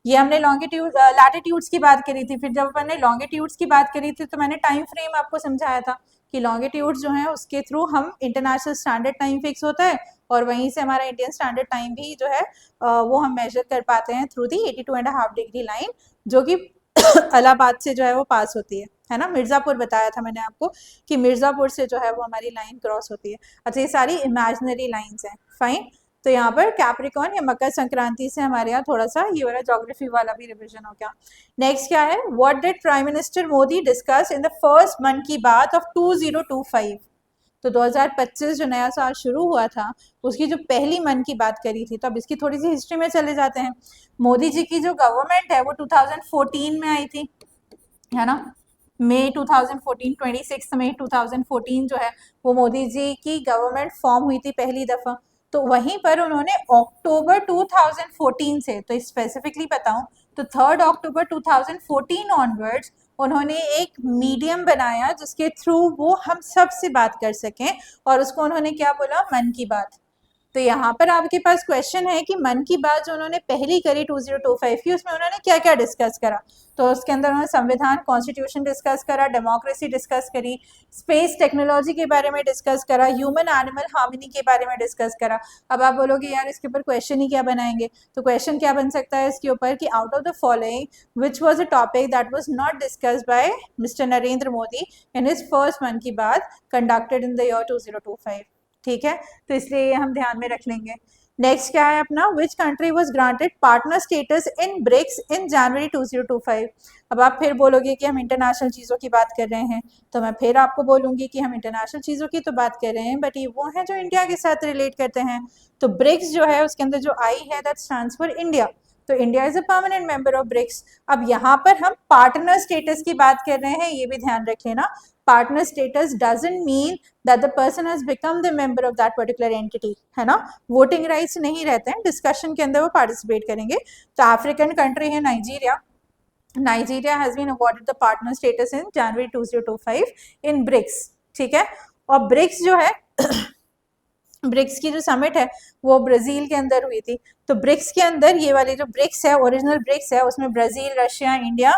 ये हमने लॉन्गिट्यूड लैटिट्यूड्स की बात करी थी। फिर जब अपन ने लॉन्गिट्यूड्स की बात करी थी तो मैंने टाइम फ्रेम आपको समझाया था कि लॉन्गिट्यूड्स जो है उसके थ्रू हम इंटरनेशनल स्टैंडर्ड टाइम फिक्स होता है और वहीं से हमारा इंडियन स्टैंडर्ड टाइम भी जो है वो हम मेजर कर पाते हैं थ्रू दी 82.5 डिग्री लाइन जो कि इलाहाबाद से जो है वो पास होती है ना। मिर्जापुर बताया था मैंने आपको कि मिर्जापुर से जो है वो हमारी लाइन क्रॉस होती है। अच्छा, ये सारी इमेजिनरी लाइंस हैं, फाइन। तो यहाँ पर कैप्रिकॉर्न या मकर संक्रांति से हमारे यहाँ थोड़ा सा ये वाला ज्योग्राफी वाला भी रिविजन हो गया। नेक्स्ट क्या है, what did prime minister Modi discuss in the first मन की बात ऑफ 2025। तो 2025 जो नया साल शुरू हुआ था उसकी जो पहली मन की बात करी थी। तो अब इसकी थोड़ी सी हिस्ट्री में चले जाते हैं। मोदी जी की जो गवर्नमेंट है वो 2014 में आई थी, है ना। मई 2014, 26 मई 2014 जो है वो मोदी जी की गवर्नमेंट फॉर्म हुई थी पहली दफा। तो वहीं पर उन्होंने अक्टूबर 2014 से, तो स्पेसिफिकली बताऊं तो 3 अक्टूबर 2014 ऑनवर्ड्स उन्होंने एक मीडियम बनाया जिसके थ्रू वो हम सब से बात कर सकें और उसको उन्होंने क्या बोला, मन की बात। तो यहाँ पर आपके पास क्वेश्चन है कि मन की बात जो उन्होंने पहली करी 2025 की उसमें उन्होंने क्या क्या डिस्कस करा। तो उसके अंदर उन्होंने संविधान, कॉन्स्टिट्यूशन डिस्कस करा, डेमोक्रेसी डिस्कस करी, स्पेस टेक्नोलॉजी के बारे में डिस्कस करा, ह्यूमन एनिमल हार्मनी के बारे में डिस्कस करा। अब आप बोलोगे यार इसके ऊपर क्वेश्चन ही क्या बनाएंगे, तो क्वेश्चन क्या बन सकता है इसके ऊपर कि out of the following which was a topic that was not discussed bye mister Narendra Modi in his first मन की बात कंडक्टेड इन द ईयर 2025। ठीक है, तो इसलिए ये हम ध्यान में रख लेंगे। नेक्स्ट क्या है अपना, which country was granted partner status in BRICS in January 2025। अब आप फिर बोलोगे कि हम इंटरनेशनल चीज़ों की बात कर रहे हैं, तो मैं फिर आपको बोलूंगी कि हम इंटरनेशनल चीज़ों की तो बात कर रहे हैं बट ये वो हैं जो इंडिया के साथ रिलेट करते हैं। तो ब्रिक्स जो है उसके अंदर जो आई है दैट स्टैंड्स फॉर इंडिया, तो India is a permanent member of BRICS. अब यहाँ पर हम पार्टनर स्टेटस की बात कर रहे हैं, ये भी ध्यान रख लेना। Partner status doesn't mean that the person has become the member of that particular entity, है ना। वोटिंग राइट्स नहीं रहते हैं, डिस्कशन के अंदर वो पार्टिसिपेट करेंगे। तो अफ्रीकन कंट्री है Nigeria, Nigeria has been awarded the partner status in January 2025 in BRICS. ठीक है, और ब्रिक्स जो है ब्रिक्स की जो समिट है वो ब्राजील के अंदर हुई थी। तो ब्रिक्स के अंदर ये वाली जो ब्रिक्स है, ओरिजिनल ब्रिक्स है, उसमें ब्राजील, रशिया, इंडिया,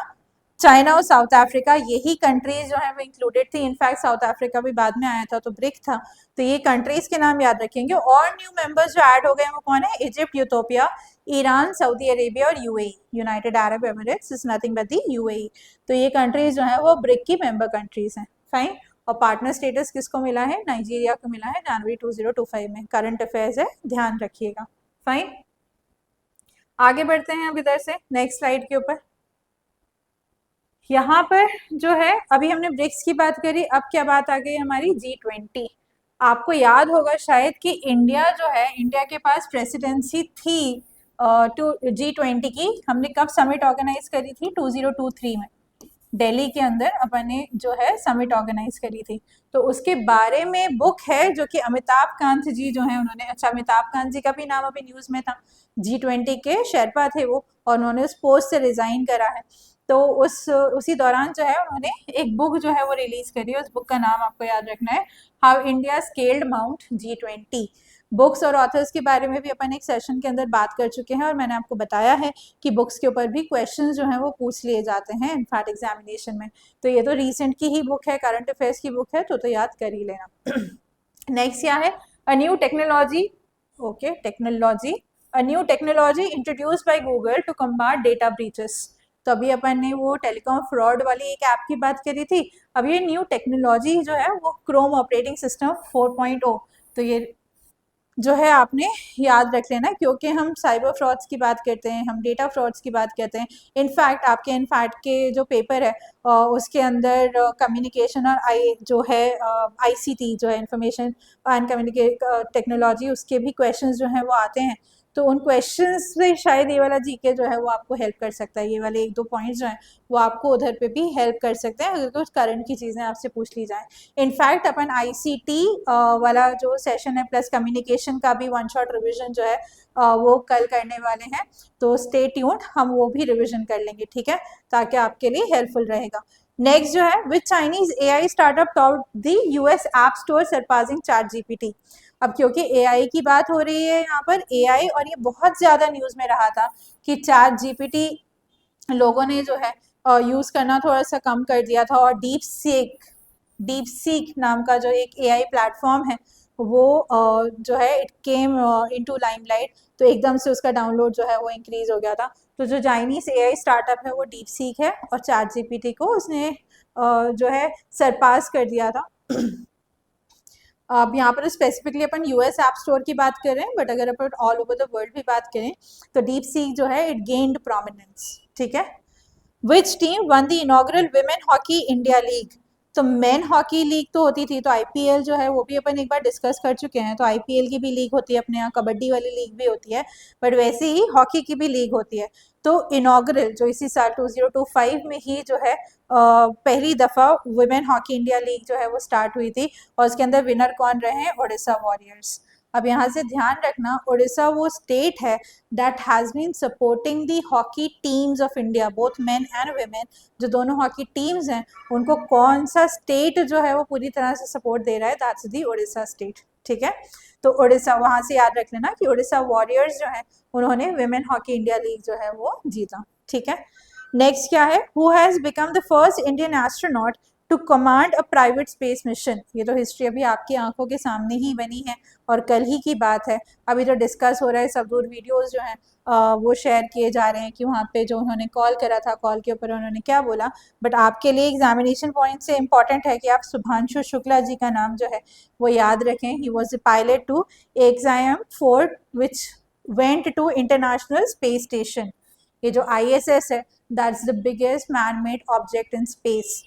चाइना और साउथ अफ्रीका, यही कंट्रीज जो है वो इंक्लूडेड थी। इनफैक्ट साउथ अफ्रीका भी बाद में आया था तो ब्रिक था। तो ये कंट्रीज के नाम याद रखेंगे। और न्यू मेंबर्स जो ऐड हो गए वो कौन है, Egypt, Ethiopia, Iran, Saudi Arabia और UAE, United Arab Emirates is nothing but the UAE. तो ये कंट्रीज जो है वो ब्रिक की मेंबर कंट्रीज हैं, फाइन। और पार्टनर स्टेटस किसको मिला है, नाइजीरिया को मिला है जनवरी 2025 में। करंट अफेयर्स है, ध्यान रखिएगा, फाइन। आगे बढ़ते हैं अब इधर से नेक्स्ट स्लाइड के ऊपर। यहाँ पर जो है अभी हमने ब्रिक्स की बात करी, अब क्या बात आ गई हमारी G20। आपको याद होगा शायद कि इंडिया जो है, इंडिया के पास प्रेसिडेंसी थी G20 की। हमने कब समिट ऑर्गेनाइज करी थी, 2023 में दिल्ली के अंदर अपन ने जो है समिट ऑर्गेनाइज करी थी। तो उसके बारे में बुक है जो कि अमिताभ कांत जी जो है उन्होंने, अच्छा अमिताभ कांत जी का भी नाम अभी न्यूज में था, G20 के शेरपा थे वो, और उन्होंने उस पोस्ट से रिजाइन करा है। तो उसी दौरान जो है उन्होंने एक बुक जो है वो रिलीज करी है। उस बुक का नाम आपको याद रखना है, how India scaled mount G20। Books और ऑथर्स के बारे में भी अपन एक सेशन के अंदर बात कर चुके हैं और मैंने आपको बताया है कि बुक्स के ऊपर भी क्वेश्चंस जो हैं वो पूछ लिए जाते हैं इनफैक्ट एग्जामिनेशन में। तो ये तो रिसेंट की ही बुक है, करंट अफेयर्स की बुक है, तो याद कर ही लेना। नेक्स्ट क्या है, a new technology, okay technology, a new technology introduced by Google to combat data breaches. तो अभी अपन ने वो टेलीकॉम फ्रॉड वाली एक ऐप की बात करी थी, अब ये न्यू टेक्नोलॉजी जो है वो क्रोम ऑपरेटिंग सिस्टम 4.0। तो ये जो है आपने याद रख लेना, क्योंकि हम साइबर फ्रॉड्स की बात करते हैं, हम डेटा फ्रॉड्स की बात करते हैं। इनफैक्ट आपके इनफैक्ट के जो पेपर है उसके अंदर कम्युनिकेशन और जो है आईसीटी जो है इंफॉर्मेशन एंड कम्युनिकेशन टेक्नोलॉजी, उसके भी क्वेश्चंस जो हैं वो आते हैं। तो उन क्वेश्चंस से शायद ये वाला जीके जो है वो आपको हेल्प कर सकता है, ये वाले 1-2 पॉइंट्स जो हैं वो आपको उधर पे भी हेल्प कर सकते हैं अगर कुछ करंट की चीज़ें आपसे पूछ ली जाएं। इनफैक्ट अपन आईसीटी वाला जो सेशन है प्लस कम्युनिकेशन का भी वन शॉट रिविजन जो है वो कल करने वाले हैं, तो स्टे ट्यून्ड, हम वो भी रिविजन कर लेंगे, ठीक है, ताकि आपके लिए हेल्पफुल रहेगा। नेक्स्ट जो है, which Chinese AI startup top the US app store surpassing chat GPT. अब क्योंकि एआई की बात हो रही है यहाँ पर, एआई, और ये बहुत ज़्यादा न्यूज़ में रहा था कि चैट जीपीटी लोगों ने जो है यूज़ करना थोड़ा सा कम कर दिया था, और डीप सीक नाम का जो एक एआई प्लेटफॉर्म है वो जो है इट केम इनटू लाइमलाइट, तो एकदम से उसका डाउनलोड जो है वो इंक्रीज हो गया था। तो जो चाइनीज एआई स्टार्टअप है वो डीप सीक है, और चैट जीपीटी को उसने जो है सरपास कर दिया था। अब यहाँ पर स्पेसिफिकली अपन यूएस ऐप स्टोर की बात कर रहे हैं, बट अगर अपन ऑल ओवर द वर्ल्ड भी बात करें तो डीप सीक जो है इट गेन्ड प्रोमिनेंस, ठीक है। Which team one the inaugural women hockey India league. तो मेन हॉकी लीग तो होती थी, तो आईपीएल जो है वो भी अपन एक बार डिस्कस कर चुके हैं, तो आईपीएल की भी लीग होती है अपने यहाँ, कबड्डी वाली लीग भी होती है, बट वैसे ही हॉकी की भी लीग होती है। तो इनॉग्रल जो इसी साल 2025 में ही जो है पहली दफ़ा वुमेन हॉकी इंडिया लीग जो है वो स्टार्ट हुई थी, और उसके अंदर विनर कौन रहे हैं, ओडिशा वॉरियर्स। अब यहाँ से ध्यान रखना, ओडिशा वो स्टेट है that has been supporting the hockey teams of India, both men and women, जो दोनों हॉकी टीम्स हैं उनको कौन सा स्टेट जो है वो पूरी तरह से सपोर्ट दे रहा है, दैट्स दी ओडिशा स्टेट, ठीक है। तो ओडिशा, वहाँ से याद रख लेना कि ओडिशा वॉरियर्स जो है उन्होंने विमेन हॉकी इंडिया लीग जो है वो जीता, ठीक है। नेक्स्ट क्या है, who has become the first Indian astronaut to command a private space mission. ये तो हिस्ट्री अभी आपकी आंखों के सामने ही बनी है और कल ही की बात है, अभी जो डिस्कस हो रहा है, सब दूर वीडियोज़ जो हैं वो शेयर किए जा रहे हैं कि वहाँ पे जो उन्होंने कॉल करा था, कॉल के ऊपर उन्होंने क्या बोला, बट आपके लिए एग्जामिनेशन पॉइंट से इम्पॉर्टेंट है कि आप शुभांशु शुक्ला जी का नाम जो है वो याद रखें। He was the pilot to Axiom which went to international space station. ये जो ISS है that's the biggest man made object in space,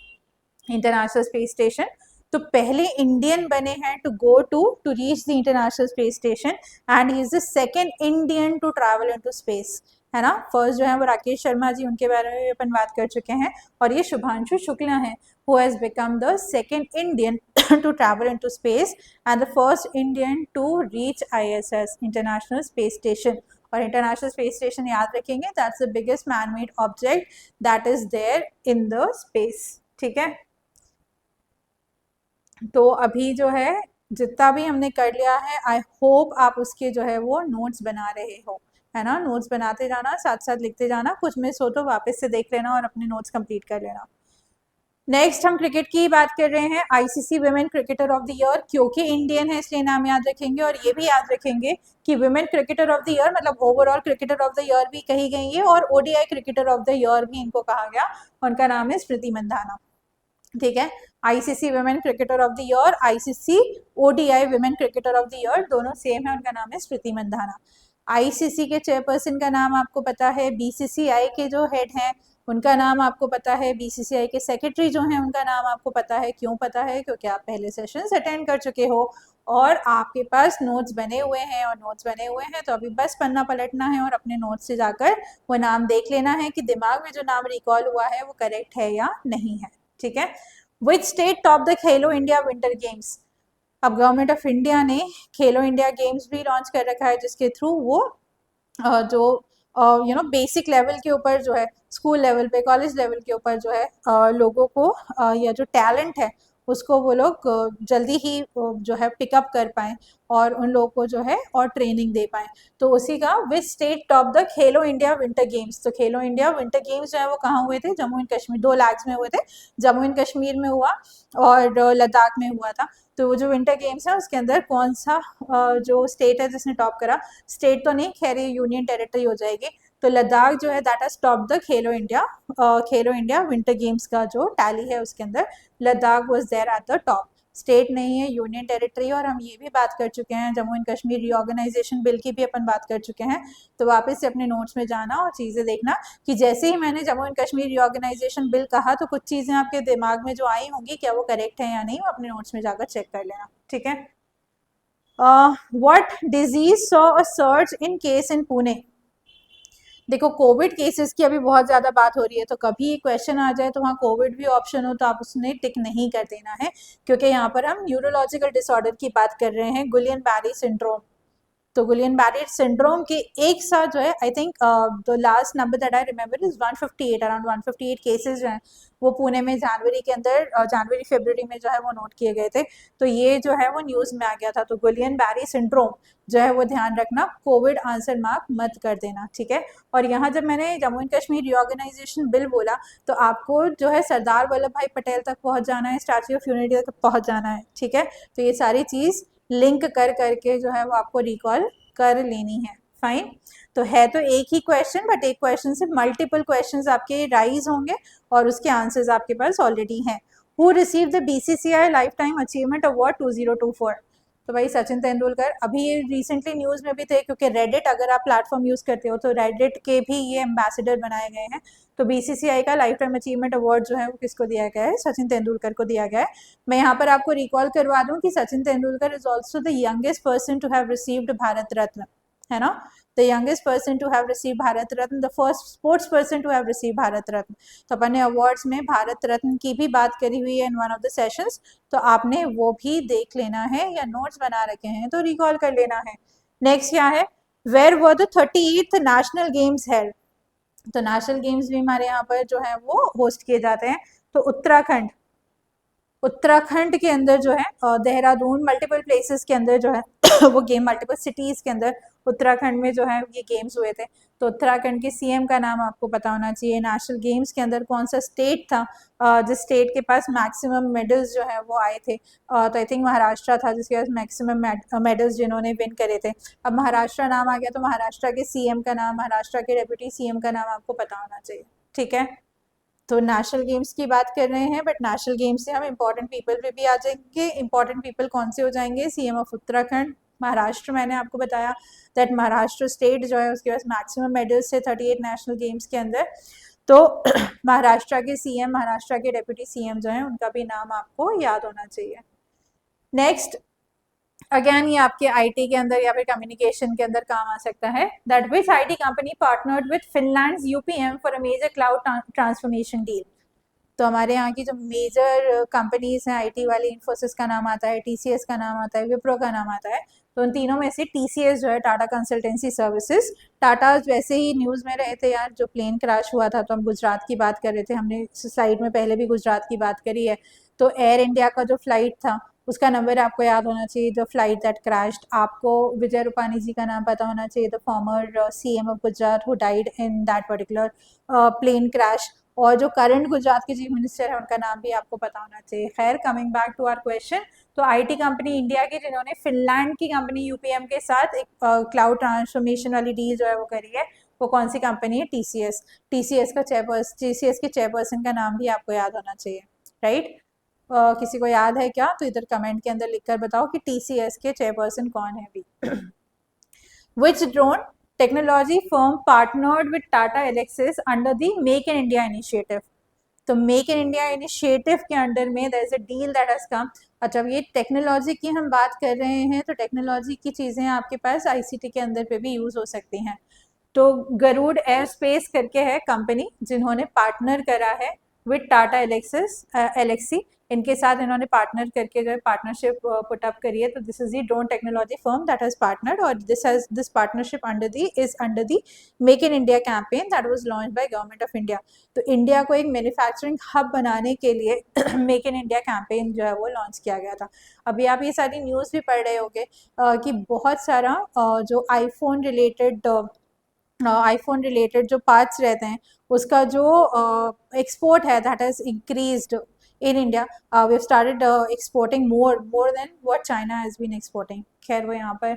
international space station. तो पहले इंडियन बने हैं to go to reach the international space station, and he is the second Indian to travel into space, है ना। First जो है वो राकेश शर्मा जी, उनके बारे में अपन बात कर चुके हैं, और ये शुभांशु शुक्ला हैं who has become the second Indian to travel into space and the first Indian to reach ISS, International space Station. और इंटरनेशनल स्पेस स्टेशन याद रखेंगे, that's the biggest man made object that is there in the space, ठीक है। तो अभी जो है जितना भी हमने कर लिया है, आई होप आप उसके जो है वो नोट्स बना रहे हो, है ना। नोट्स बनाते जाना, साथ साथ लिखते जाना, कुछ मिस हो तो वापस से देख लेना और अपने नोट्स कंप्लीट कर लेना। नेक्स्ट हम क्रिकेट की बात कर रहे हैं, ICC women cricketer of the year, क्योंकि इंडियन है इसलिए नाम याद रखेंगे, और ये भी याद रखेंगे कि women cricketer of the year मतलब overall cricketer of the year भी कही गई है, और ODI cricketer of the year भी इनको कहा गया, उनका नाम है स्मृति मंधाना, ठीक है। ICC women cricketer of the year, ICC ODI women cricketer of the year, दोनों सेम है, उनका नाम है स्मृति मंधाना। ICC के चेयरपर्सन का नाम आपको पता है, BCCI के जो हेड हैं उनका नाम आपको पता है, BCCI के सेक्रेटरी जो हैं उनका नाम आपको पता है। क्यों पता है? क्योंकि आप पहले सेशंस अटेंड कर चुके हो और आपके पास नोट्स बने हुए हैं, और नोट्स बने हुए हैं तो अभी बस पन्ना पलटना है और अपने नोट्स से जाकर वो नाम देख लेना है कि दिमाग में जो नाम रिकॉल हुआ है वो करेक्ट है या नहीं है, ठीक है। Which state top the Khelo India winter games. अब गवर्नमेंट ऑफ इंडिया ने खेलो इंडिया गेम्स भी लॉन्च कर रखा है, जिसके थ्रू वो जो बेसिक लेवल के ऊपर जो है, स्कूल लेवल पे, कॉलेज लेवल के ऊपर जो है लोगों को या जो टैलेंट है उसको वो लोग जल्दी ही जो है पिकअप कर पाएँ और उन लोगों को जो है और ट्रेनिंग दे पाएँ। तो उसी का which state top the Khelo India winter games. तो खेलो इंडिया विंटर गेम्स जो है वो कहाँ हुए थे? जम्मू एंड कश्मीर, 2 लैक्स में हुए थे, जम्मू एंड कश्मीर में हुआ और लद्दाख में हुआ था। तो वो जो विंटर गेम्स है उसके अंदर कौन सा जो स्टेट है जिसने टॉप करा, स्टेट तो नहीं, खैर ये यूनियन टेरिटरी हो जाएगी, तो लद्दाख जो है that has top the Khelo India winter games का जो टैली है उसके अंदर Ladakh was there at the top. State नहीं है, यूनियन टेरिटरी। और हम ये भी बात कर चुके हैं, Jammu and Kashmir reorganisation bill की भी अपन बात कर चुके हैं, तो वापस से अपने नोट्स में जाना और चीज़ें देखना कि जैसे ही मैंने Jammu and Kashmir reorganisation bill कहा तो कुछ चीज़ें आपके दिमाग में जो आई होंगी क्या वो करेक्ट है या नहीं, वो अपने नोट्स में जाकर चेक कर लेना, ठीक है। What disease saw a surge in case in Pune. देखो कोविड केसेस की अभी बहुत ज़्यादा बात हो रही है, तो कभी क्वेश्चन आ जाए तो वहाँ कोविड भी ऑप्शन हो तो आप उसने टिक नहीं कर देना है, क्योंकि यहाँ पर हम न्यूरोलॉजिकल डिसऑर्डर की बात कर रहे हैं, गुलियन बैरी सिंड्रोम। तो गुलियन बैरी सिंड्रोम के एक साथ जो है, I think the last number that I remember is 158, around 158 cases जो हैं वो पुणे में जनवरी के अंदर, जनवरी फरवरी में जो है वो नोट किए गए थे। तो ये जो है वो न्यूज़ में आ गया था। तो गुलियन बैरी सिंड्रोम जो है वो ध्यान रखना, कोविड आंसर मार्क मत कर देना, ठीक है। और यहाँ जब मैंने Jammu and Kashmir reorganisation bill बोला तो आपको जो है सरदार वल्लभ भाई पटेल तक पहुँच जाना है, स्टैच्यू ऑफ यूनिटी तक पहुँच जाना है, ठीक है। तो ये सारी चीज़ लिंक कर करके जो है वो आपको रिकॉल कर लेनी है, फाइन। तो है तो एक ही क्वेश्चन, बट एक क्वेश्चन से मल्टीपल क्वेश्चंस आपके राइज होंगे और उसके आंसर्स आपके पास ऑलरेडी हैं। Who receive the BCCI life time achievement award 2024? तो भाई सचिन तेंदुलकर। अभी ये रिसेंटली न्यूज़ में भी थे, क्योंकि रेडिट अगर आप प्लेटफॉर्म यूज़ करते हो तो रेडिट के भी ये एम्बेसडर बनाए गए हैं। तो बीसीसीआई का लाइफ टाइम अचीवमेंट अवार्ड जो है वो किसको दिया गया है? सचिन तेंदुलकर को दिया गया है। मैं यहाँ पर आपको रिकॉल करवा दूं कि Sachin Tendulkar is also the youngest person to have received Bharat Ratna, है ना। The youngest person to have receive Bharat Ratna, the first sports person to have receive Bharat Ratna. तो अपन ने अवार्ड्स में भारत रत्न की भी बात करी हुई है in one of the sessions, तो आपने वो भी देख लेना है या नोट्स बना रखे हैं तो रिकॉल कर लेना है। नेक्स्ट क्या है? Where were the 38th national games held? तो नेशनल गेम्स भी हमारे यहाँ पर जो है वो होस्ट किए जाते हैं। तो उत्तराखंड, उत्तराखंड के अंदर जो है देहरादून, मल्टीपल प्लेसेस के अंदर जो है वो गेम, मल्टीपल सिटीज के अंदर उत्तराखंड में जो है ये गेम्स हुए थे। तो उत्तराखंड के सीएम का नाम आपको पता होना चाहिए। नेशनल गेम्स के अंदर कौन सा स्टेट था जिस स्टेट के पास मैक्सिमम मेडल्स जो है वो आए थे? तो आई थिंक महाराष्ट्र था जिसके पास मैक्सिमम मेडल्स जिन्होंने विन करे थे। अब महाराष्ट्र नाम आ गया तो महाराष्ट्र के सीएम का नाम, महाराष्ट्र के डेप्यूटी सीएम का नाम आपको पता होना चाहिए, ठीक है। तो नेशनल गेम्स की बात कर रहे हैं, बट नेशनल गेम्स से हम इम्पोर्टेंट पीपल पे भी आ जाएंगे। इम्पोर्टेंट पीपल कौन से हो जाएंगे? CM of Uttarakhand. महाराष्ट्र मैंने आपको बताया दैट महाराष्ट्र स्टेट जो है उसके पास मैक्सिमम मेडल्स थे 38 नेशनल गेम्स के अंदर। तो महाराष्ट्र के सीएम, महाराष्ट्र के डेप्यूटी सीएम जो है उनका भी नाम आपको याद होना चाहिए। नेक्स्ट, अगेन ये आपके आईटी के अंदर या फिर कम्युनिकेशन के अंदर काम आ सकता है। That which IT company partnered with Finland's UPM for a major cloud transformation deal? तो हमारे यहाँ की जो मेजर कंपनीज हैं आईटी वाली, इन्फोसिस का नाम आता है, टीसीएस का नाम आता है, विप्रो का नाम आता है। तो उन तीनों में से टीसीएस जो है, टाटा कंसल्टेंसी सर्विसेज, टाटा वैसे ही न्यूज़ में रहे थे यार, जो प्लेन क्रैश हुआ था तो हम गुजरात की बात कर रहे थे, हमने साइड में पहले भी गुजरात की बात करी है। तो एयर इंडिया का जो फ्लाइट था उसका नंबर आपको याद होना चाहिए, द फ्लाइट दैट क्रैश्ड। आपको विजय रूपानी जी का नाम पता होना चाहिए, the former CM of Gujarat who died in that particular plane crash. और जो करंट गुजरात के चीफ मिनिस्टर है उनका नाम भी आपको पता होना चाहिए। खैर, coming back to our question, तो आईटी कंपनी इंडिया की जिन्होंने फिनलैंड की कंपनी यूपीएम के साथ एक क्लाउड ट्रांसफॉर्मेशन वाली डील जो है वो करी है, वो कौन सी कंपनी है? टीसीएस। टीसीएस के चेयरपर्सन का नाम भी आपको याद होना चाहिए, राइट। किसी को याद है क्या? तो इधर कमेंट के अंदर लिखकर बताओ कि टीसीएस के चेयरपर्सन कौन है अभी। Which drone technology firm partnered with Tata Elxsi under the make in India initiative? तो मेक इन इंडिया इनिशिएटिव के अंडर में there is a deal that has come. अच्छा, ये टेक्नोलॉजी की हम बात कर रहे हैं तो टेक्नोलॉजी की चीज़ें आपके पास आईसीटी के अंदर पे भी यूज़ हो सकती हैं। तो गरुड़ एयर स्पेस करके है कंपनी जिन्होंने पार्टनर करा है विद टाटा एलेक्सी, इनके साथ इन्होंने पार्टनर करके जो है पार्टनरशिप पुट अप करी है। तो this is the drone technology firm that has partnered, और this partnership under the make in India campaign that was launch by government of India. तो इंडिया को एक मैन्युफैक्चरिंग हब बनाने के लिए मेक इन इंडिया कैंपेन जो है वो लॉन्च किया गया था। अभी आप ये सारी न्यूज़ भी पढ़ रहे होंगे कि बहुत सारा जो आईफोन रिलेटेड जो पार्ट्स रहते हैं उसका जो एक्सपोर्ट है that has increased in India. We have started exporting more than what China has been exporting. खैर वो यहाँ पर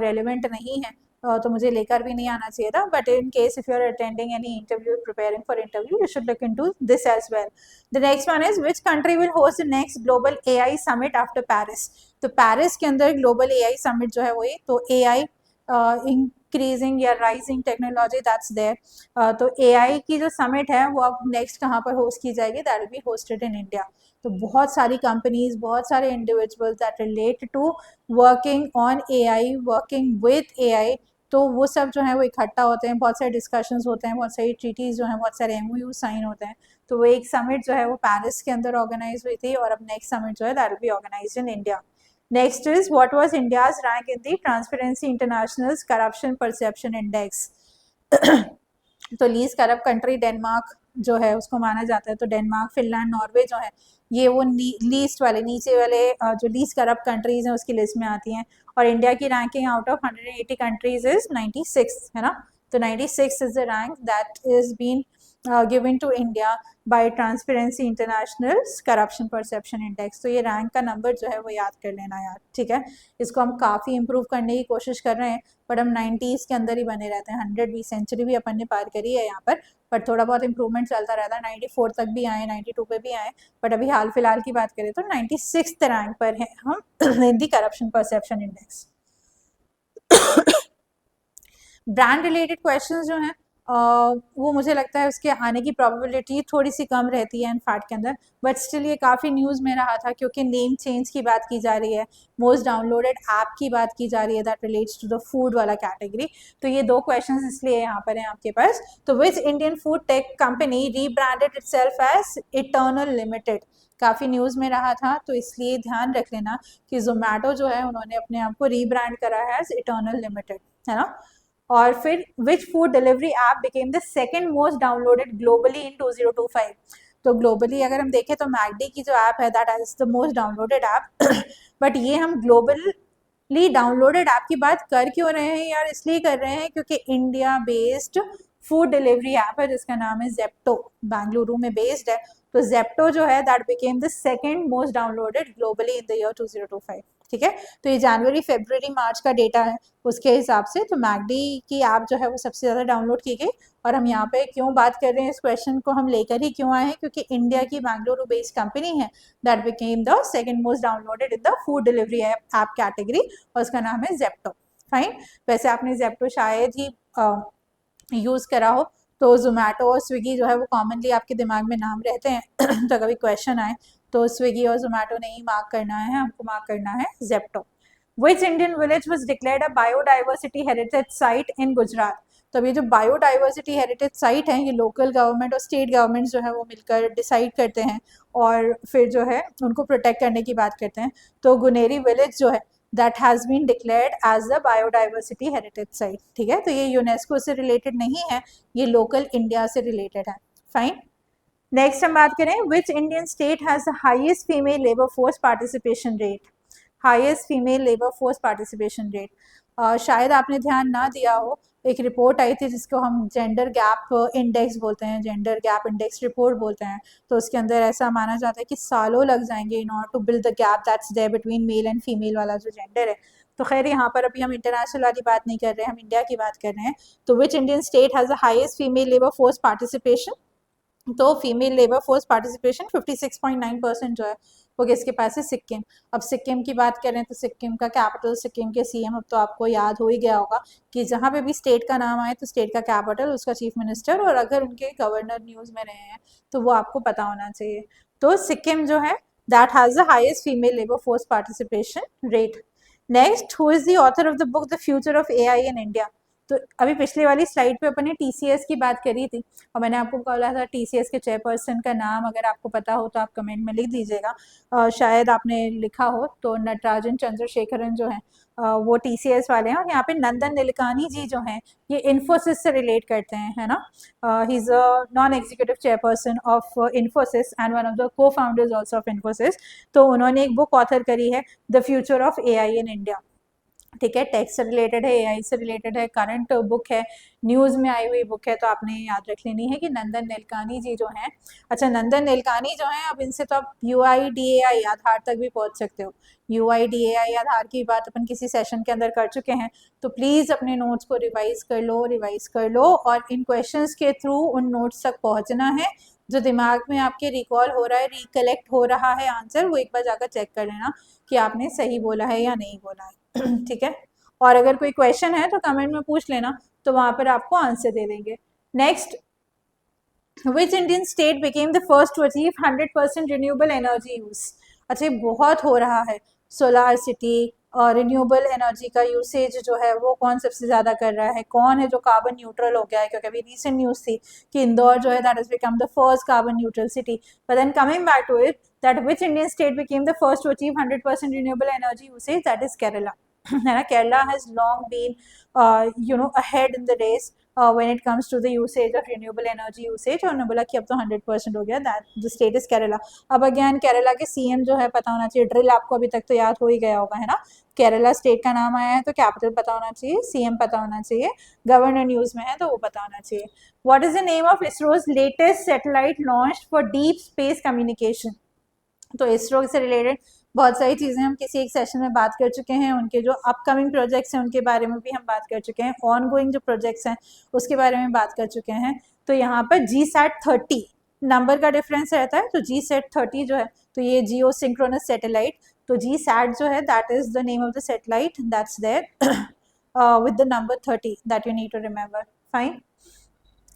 रेलिवेंट नहीं है, तो मुझे लेकर भी नहीं आना चाहिए था, but in case if you are attending any interview, preparing for interview, you should look into this as well. The next one is which country will host the next global AI summit after Paris? तो Paris के अंदर global AI summit जो है वो तो AI increasing या rising technology that's there. तो AI की जो समिट है वो अब नेक्स्ट कहाँ पर होस्ट की जाएगी? That will be hosted in India. तो बहुत सारी कंपनीज, बहुत सारे individuals that relate to working on AI, working with AI, तो वो सब जो है वो इकट्ठा होते हैं, बहुत सारे डिस्कशंस होते हैं, बहुत सारी ट्रीटीज जो हैं, बहुत सारे एमओयू साइन होते हैं। तो वो एक समिट जो है वो पेरिस के अंदर ऑर्गेनाइज हुई थी, और अब नेक्स्ट समिट जो है that will be organised in India. Next is what was India's rank in the Transparency International's corruption perception index. तो लीस्ट करप्ट कंट्री डेनमार्क जो है उसको माना जाता है। तो डेनमार्क, फिनलैंड, नॉर्वे जो है ये वो लीस्ट वाले, नीचे वाले जो लीस्ट करप्ट कंट्रीज हैं उसकी लिस्ट में आती हैं। और इंडिया की ranking out of 180 countries is 96, है ना। तो 96 is the rank that is been given to India by Transparency International corruption perception index. तो ये रैंक का नंबर जो है वो याद कर लेना यार, ठीक है। इसको हम काफ़ी इंप्रूव करने की कोशिश कर रहे हैं, बट हम 90s के अंदर ही बने रहते हैं। 100 भी सेंचुरी भी अपन ने पार करी है यहाँ पर थोड़ा बहुत इंप्रूवमेंट चलता रहता है। 94 तक भी आए, 92 पे भी आए, बट अभी हाल फिलहाल की बात करें तो 96 रैंक पर है हम in the corruption perception index. Brand related questions जो हैं वो मुझे लगता है उसके आने की प्रोबेबिलिटी थोड़ी सी कम रहती है इनफैक्ट के अंदर, बट स्टिल ये काफ़ी न्यूज़ में रहा था क्योंकि नेम चेंज की बात की जा रही है, मोस्ट डाउनलोडेड ऐप की बात की जा रही है that relates to the food वाला कैटेगरी। तो ये दो क्वेश्चंस इसलिए यहाँ पर हैं आपके पास। तो which Indian food tech company rebranded itself as Eternal Limited, काफ़ी न्यूज़ में रहा था, तो इसलिए ध्यान रख लेना कि जोमेटो जो है उन्होंने अपने आप को रीब्रांड करा है एज इटर्नल लिमिटेड, है ना। और फिर which food delivery app became the second most downloaded globally इन 2025। तो ग्लोबली अगर हम देखें तो मैकडी की जो ऐप है that is the most downloaded app, but ये हम ग्लोबली डाउनलोडेड ऐप की बात कर क्यों रहे हैं यार, इसलिए कर रहे हैं क्योंकि India based food delivery app है जिसका नाम है जेप्टो, बेंगलुरु में बेस्ड है। तो जेप्टो जो है that became the second most downloaded globally in the year 2025, ठीक है। तो ये जनवरी, फरवरी, मार्च का डेटा है उसके हिसाब से। तो मैकडी की ऐप जो है वो सबसे ज़्यादा डाउनलोड की गई। और हम यहाँ पे क्यों बात कर रहे हैं, इस क्वेश्चन को हम लेकर ही क्यों आए हैं, क्योंकि इंडिया की बेंगलुरु बेस्ड कंपनी है that became the second most downloaded in the food delivery app category, और उसका नाम है जेप्टो। फाइन। वैसे आपने जेप्टो शायद ही यूज़ करा हो, तो जोमेटो और स्विगी जो है वो कॉमनली आपके दिमाग में नाम रहते हैं तो कभी क्वेश्चन आए तो स्विगी और जोमेटो नहीं मार्क करना है, हमको मार्क करना है Zepto. Which Indian village was declared a biodiversity heritage site in Gujarat. तो ये जो बायोडाइवर्सिटी हेरिटेज साइट है ये लोकल गवर्नमेंट और स्टेट गवर्नमेंट जो है वो मिलकर डिसाइड करते हैं और फिर जो है उनको प्रोटेक्ट करने की बात करते हैं। तो गुनेरी विलेज जो है that has been declared as the biodiversity heritage site, ठीक है। तो ये यूनेस्को से रिलेटेड नहीं है, ये लोकल इंडिया से रिलेटेड है। फाइन। नेक्स्ट हम बात करें विच Indian state has the highest female labour force participation rate. Highest female labour force participation rate, शायद आपने ध्यान ना दिया हो, एक रिपोर्ट आई थी जिसको हम जेंडर गैप इंडेक्स बोलते हैं, जेंडर गैप इंडेक्स रिपोर्ट बोलते हैं। तो उसके अंदर ऐसा माना जाता है कि सालों लग जाएंगे in order to build the gap that's there between male and female वाला जो जेंडर है। तो खैर यहाँ पर अभी हम इंटरनेशनल वाली बात नहीं कर रहे हैं, हम इंडिया की बात कर रहे हैं। तो which Indian state has the highest female labour force participation. तो फीमेल लेबर फोर्स पार्टिसिपेशन 56.9% जो है वो किसके पास है, सिक्किम। अब सिक्किम की बात करें तो सिक्किम का कैपिटल, सिक्किम के सीएम, अब तो आपको याद हो ही गया होगा कि जहाँ पे भी स्टेट का नाम आए तो स्टेट का कैपिटल, उसका चीफ मिनिस्टर, और अगर उनके गवर्नर न्यूज़ में रहे हैं तो वो आपको पता होना चाहिए। तो सिक्किम जो है that has the highest female labour force participation rate. Next, who is the author of the book the future of AI in India. तो अभी पिछले वाली स्लाइड पे अपन ने टीसीएस की बात करी थी और मैंने आपको बोला था टीसीएस के चेयरपर्सन का नाम अगर आपको पता हो तो आप कमेंट में लिख दीजिएगा। शायद आपने लिखा हो तो नटराजन चंद्रशेखरन जो है वो टीसीएस वाले हैं। और यहाँ पे नंदन नीलेकानी जी जो हैं ये इन्फोसिस से रिलेट करते हैं, है ना। He is a non executive chairperson of Infosys and one of the को फाउंडर्स ऑल्सो ऑफ इन्फोसिस। तो उन्होंने एक बुक ऑथर करी है the future of AI in India, ठीक है। टेक से रिलेटेड है, एआई से रिलेटेड है, करंट बुक है, न्यूज़ में आई हुई बुक है, तो आपने याद रख लेनी है कि नंदन नीलेकानी जी जो हैं। अच्छा, नंदन नीलेकानी जो हैं अब इनसे तो आप यूआईडीएआई आधार तक भी पहुंच सकते हो। यूआईडीएआई आधार की बात अपन किसी सेशन के अंदर कर चुके हैं, तो प्लीज़ अपने नोट्स को रिवाइज कर लो और इन क्वेश्चंस के थ्रू उन नोट्स तक पहुँचना है। जो दिमाग में आपके रिकॉल हो रहा है, रिकलेक्ट हो रहा है आंसर, वो एक बार जाकर चेक कर लेना कि आपने सही बोला है या नहीं बोला है ठीक है। और अगर कोई क्वेश्चन है तो कमेंट में पूछ लेना, तो वहाँ पर आपको आंसर दे देंगे। Next, Which Indian state became the first to achieve 100% renewable energy use? अच्छा ये बहुत हो रहा है, सोलार सिटी और रिन्यूएबल एनर्जी का यूसेज जो है वो कौन सबसे ज़्यादा कर रहा है, कौन है जो कार्बन न्यूट्रल हो गया है, क्योंकि अभी रिसेंट न्यूज़ थी कि इंदौर जो है that is become the first carbon neutral city. But then coming back to it, that which Indian state became the first to achieve 100% renewable energy usage, that is Kerala. है ना, Kerala has long been ahead in the race when it comes to the usage of renewable energy usage, और उन्होंने बोला कि अब तो 100% हो गया, that the state is Kerala. अब अगेन केरला के सीएम जो है पता होना चाहिए, ड्रिल आपको अभी तक तो याद हो ही गया होगा, है ना. केरला स्टेट का नाम आया है तो कैपिटल पता होना चाहिए, सीएम पता होना चाहिए, गवर्नर न्यूज में है तो वो पता होना चाहिए. What is the name of ISRO's latest satellite launched for deep space communication? तो इसरो से रिलेटेड बहुत सारी चीज़ें हम किसी एक सेशन में बात कर चुके हैं, उनके जो अपकमिंग प्रोजेक्ट्स हैं उनके बारे में भी हम बात कर चुके हैं, ऑन गोइंग जो प्रोजेक्ट्स हैं उसके बारे में बात कर चुके हैं. तो यहाँ पर GSAT-30 नंबर का डिफरेंस रहता है, तो GSAT-30 जो है तो ये जियो सिंक्रोनस सैटेलाइट, तो GSAT जो है that is the name of the satellite that's there with the number 30 that you need to remember. Fine.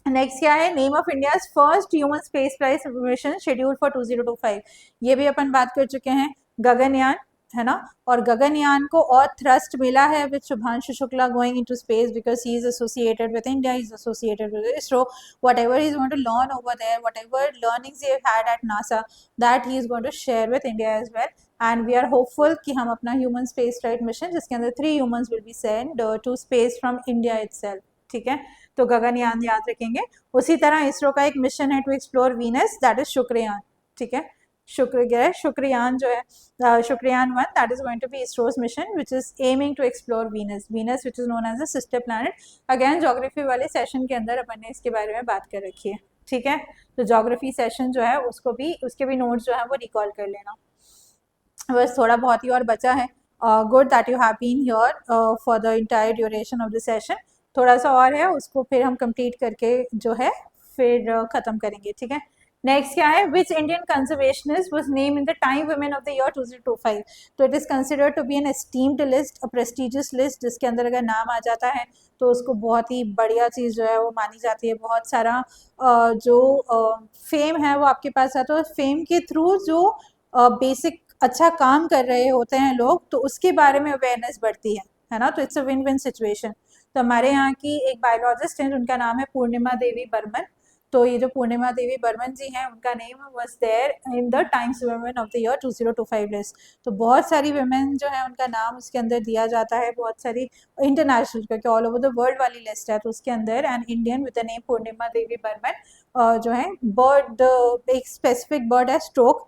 Next क्या है, name of India's first human space flight mission schedule for 2025. ये भी अपन बात कर चुके हैं, गगनयान, है ना. और गगनयान को और थ्रस्ट मिला है with Shubhanshu Shukla going into space because he is associated with India, he is associated with ISRO. Whatever he is going to learn over there, whatever learnings he had at NASA, that he is going to share with India as well. And we are hopeful कि हम अपना human space flight mission जिसके अंदर 3 humans will be send to space from India itself. ठीक है, तो गगनयान याद रखेंगे. उसी तरह इसरो का एक मिशन है to explore Venus, that is Shukrayaan. ठीक है, शुक्र ग्रह, शुक्रयान जो है Shukrayaan 1 that is going to be ISRO's mission which is aiming to explore Venus, Venus which is known as a sister planet. Again geography वाले सेशन के अंदर अपन ने इसके बारे में बात कर रखी है. ठीक है, तो ज्योग्राफी सेशन जो है उसको भी, उसके भी नोट्स जो है वो रिकॉल कर लेना. बस थोड़ा बहुत ही और बचा है. Good that you have been here for the entire duration of the session. थोड़ा सा और है, उसको फिर हम कंप्लीट करके जो है फिर ख़त्म करेंगे. ठीक है, नेक्स्ट क्या है, which Indian conservationist was name in the Time women of the year 2025. तो it is considered to be an esteemed list, a prestigious list, जिसके अंदर अगर नाम आ जाता है तो उसको बहुत ही बढ़िया चीज़ जो है वो मानी जाती है. बहुत सारा जो फेम है वो आपके पास आता है, फेम के थ्रू जो बेसिक अच्छा काम कर रहे होते हैं लोग, तो उसके बारे में अवेयरनेस बढ़ती है ना. तो it's a win win situation. तो हमारे यहाँ की एक बायोलॉजिस्ट हैं जिनका नाम है पूर्णिमा देवी बर्मन. तो ये जो पूर्णिमा देवी बर्मन जी हैं उनका name was there in the Times women of the year 2025 list. तो बहुत सारी वुमेन जो है उनका नाम उसके अंदर दिया जाता है, बहुत सारी इंटरनेशनल, क्योंकि ऑल ओवर द वर्ल्ड वाली लिस्ट है, तो उसके अंदर an Indian with the name Purnima Devi Barman जो है. बर्ड, एक स्पेसिफिक बर्ड है स्ट्रोक,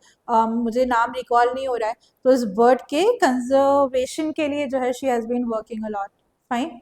मुझे नाम रिकॉल नहीं हो रहा है, तो इस बर्ड के कंजर्वेशन के लिए जो है she has been working a lot. Fine.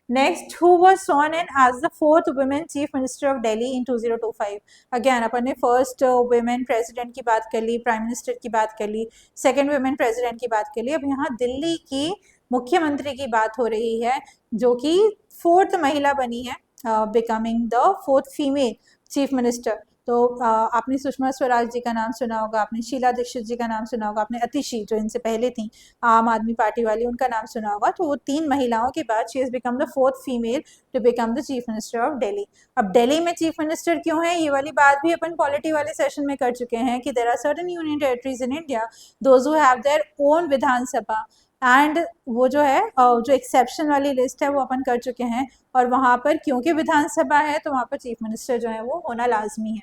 Next, who was sworn in as the 4th women chief minister of Delhi in 2025. Again अपन ने फर्स्ट वुमेन प्रेसिडेंट की बात कर ली, प्राइम मिनिस्टर की बात कर ली, सेकंड वुमेन प्रेसिडेंट की बात कर ली, अब यहाँ दिल्ली की मुख्यमंत्री की बात हो रही है जो कि 4th महिला बनी है, becoming the 4th female chief minister. तो आपने सुषमा स्वराज जी का नाम सुना होगा, आपने शीला दीक्षित जी का नाम सुना होगा, आपने अतिशी जो इनसे पहले थी आम आदमी पार्टी वाली, उनका नाम सुना होगा. तो वो 3 महिलाओं के बाद she has become the 4th female to become the chief minister of Delhi. अब दिल्ली में चीफ मिनिस्टर क्यों है, ये वाली बात भी अपन पॉलिटी वाले सेशन में कर चुके हैं कि there are certain union territories in India those who have their own Vidhan Sabha, and वो जो है जो एक्सेप्शन वाली लिस्ट है वो अपन कर चुके हैं, और वहाँ पर क्योंकि विधानसभा है तो वहाँ पर चीफ मिनिस्टर जो है वो होना लाजमी है.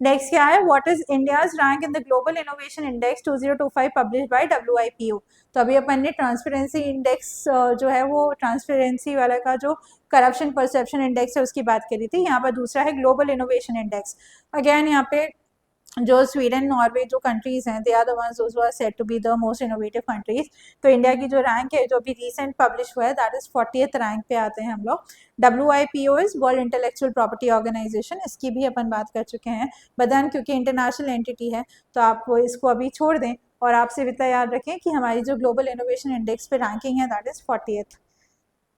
नेक्स्ट क्या है, what is India's rank in the global innovation index 2025 publish by WIPO. तो अभी अपन ने ट्रांसपेरेंसी इंडेक्स जो है वो ट्रांसपेरेंसी वाला का जो करप्शन परसेप्शन इंडेक्स है उसकी बात करी थी. यहाँ पर दूसरा है ग्लोबल इनोवेशन इंडेक्स. अगेन यहाँ पे जो स्वीडन, नॉर्वे जो कंट्रीज हैं, they are the ones those who are said to be the most innovative countries. तो इंडिया की जो रैंक है जो अभी रिसेंट पब्लिश हुआ है दैट इज 40th रैंक पे आते हैं हम लोग. WIPO is world intellectual property organization, इसकी भी अपन बात कर चुके हैं. बदन क्योंकि इंटरनेशनल एंटिटी है तो आप इसको अभी छोड़ दें और आप सिर्फ इतना याद रखें कि हमारी जो ग्लोबल इनोवेशन इंडेक्स पे रैंकिंग है that is 40th.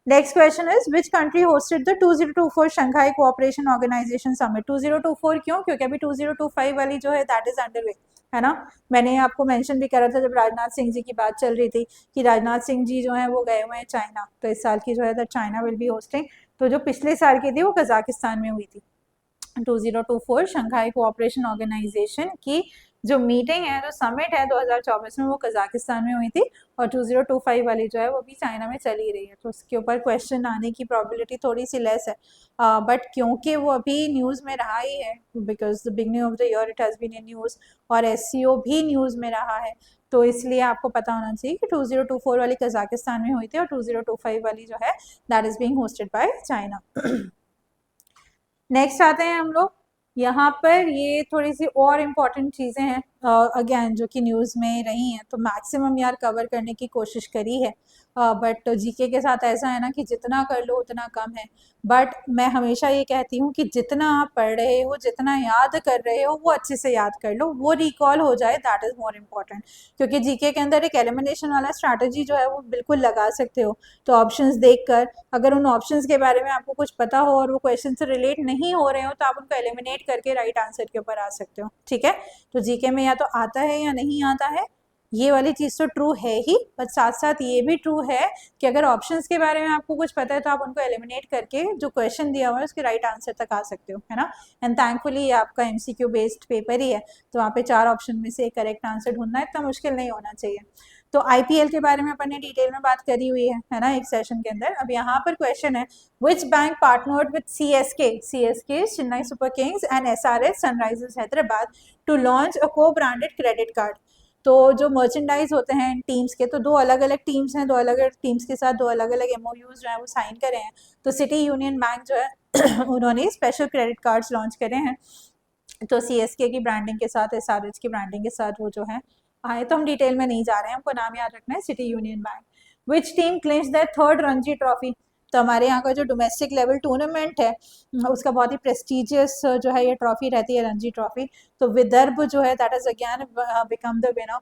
Next question is which country hosted the 2024 Shanghai cooperation organization summit. 2024 क्यों, क्योंकि अभी 2025 वाली जो है दैट इज अंडर वे, है ना. मैंने आपको मेंशन भी करा था जब राजनाथ सिंह जी की बात चल रही थी कि राजनाथ सिंह जी जो है वो गए हुए हैं चाइना, तो इस साल की जो है that China will be hosting. तो जो पिछले साल की थी वो कजाकिस्तान में हुई थी. 2024 शंघाई कोऑपरेशन ऑर्गेनाइजेशन की जो मीटिंग है, जो समिट है 2024 में, वो कजाकिस्तान में हुई थी, और 2025 वाली जो है वो भी चाइना में चल ही रही है। तो उसके ऊपर क्वेश्चन आने की प्रोबेबिलिटी थोड़ी सी लेस है, बट क्योंकि वो अभी न्यूज़ में रहा ही है, because the beginning of the year it has been in news, और एससीओ भी न्यूज़ में रहा है, तो इसलिए आपको पता होना चाहिए कि 2024 वाली कजाकिस्तान में हुई थी, और 2025 वाली जो है that is being hosted by China. Next आते हैं हम लोग यहाँ पर, ये थोड़ी सी और इम्पॉर्टेंट चीज़ें हैं अगेन जो कि न्यूज़ में रही हैं, तो मैक्सिमम यार कवर करने की कोशिश करी है, बट जीके के साथ ऐसा है ना कि जितना कर लो उतना कम है। बट मैं हमेशा ये कहती हूँ कि जितना आप पढ़ रहे हो, जितना याद कर रहे हो, वो अच्छे से याद कर लो, वो रिकॉल हो जाए, दैट इज़ मोर इम्पॉर्टेंट। क्योंकि जीके के अंदर एक एलिमिनेशन वाला स्ट्रैटेजी जो है वो बिल्कुल लगा सकते हो। तो ऑप्शंस देखकर अगर उन ऑप्शंस के बारे में आपको कुछ पता हो और वो क्वेश्चन से रिलेट नहीं हो रहे हो, तो आप उनको एलिमिनेट करके राइट आंसर के ऊपर आ सकते हो। ठीक है, तो जीके में या तो आता है या नहीं आता है, ये वाली चीज़ तो ट्रू है ही, पर साथ साथ ये भी ट्रू है कि अगर ऑप्शंस के बारे में आपको कुछ पता है तो आप उनको एलिमिनेट करके जो क्वेश्चन दिया हुआ है उसके राइट आंसर तक आ सकते हो, है ना। एंड थैंकफुली ये आपका एमसीक्यू बेस्ड पेपर ही है, तो वहाँ पे 4 ऑप्शन में से एक करेक्ट आंसर ढूंढना इतना मुश्किल नहीं होना चाहिए। तो आईपीएल के बारे में अपन ने डिटेल में बात करी हुई है ना, एक सेशन के अंदर। अब यहाँ पर क्वेश्चन है, which bank partnered with CSK Chennai Super Kings and SRH Sunrisers Hyderabad to launch a co branded credit card. तो जो मर्चेंडाइज होते हैं टीम्स के, तो 2 अलग अलग टीम्स हैं, 2 अलग अलग टीम्स के साथ 2 अलग अलग एमओयूज जो है वो साइन करे हैं। तो सिटी यूनियन बैंक जो है उन्होंने स्पेशल क्रेडिट कार्ड्स लॉन्च करे हैं, तो सीएसके की ब्रांडिंग के साथ, एसआरएच की ब्रांडिंग के साथ वो जो है आए। तो हम डिटेल में नहीं जा रहे हैं, हमको नाम याद रखना है, city union bank. Which team clinch the 3rd Ranji trophy. तो हमारे यहाँ का जो डोमेस्टिक लेवल टूर्नामेंट है उसका बहुत ही प्रेस्टिजियस जो है ये ट्रॉफी रहती है, रणजी ट्रॉफी। तो विदर्भ जो है that is again become the winner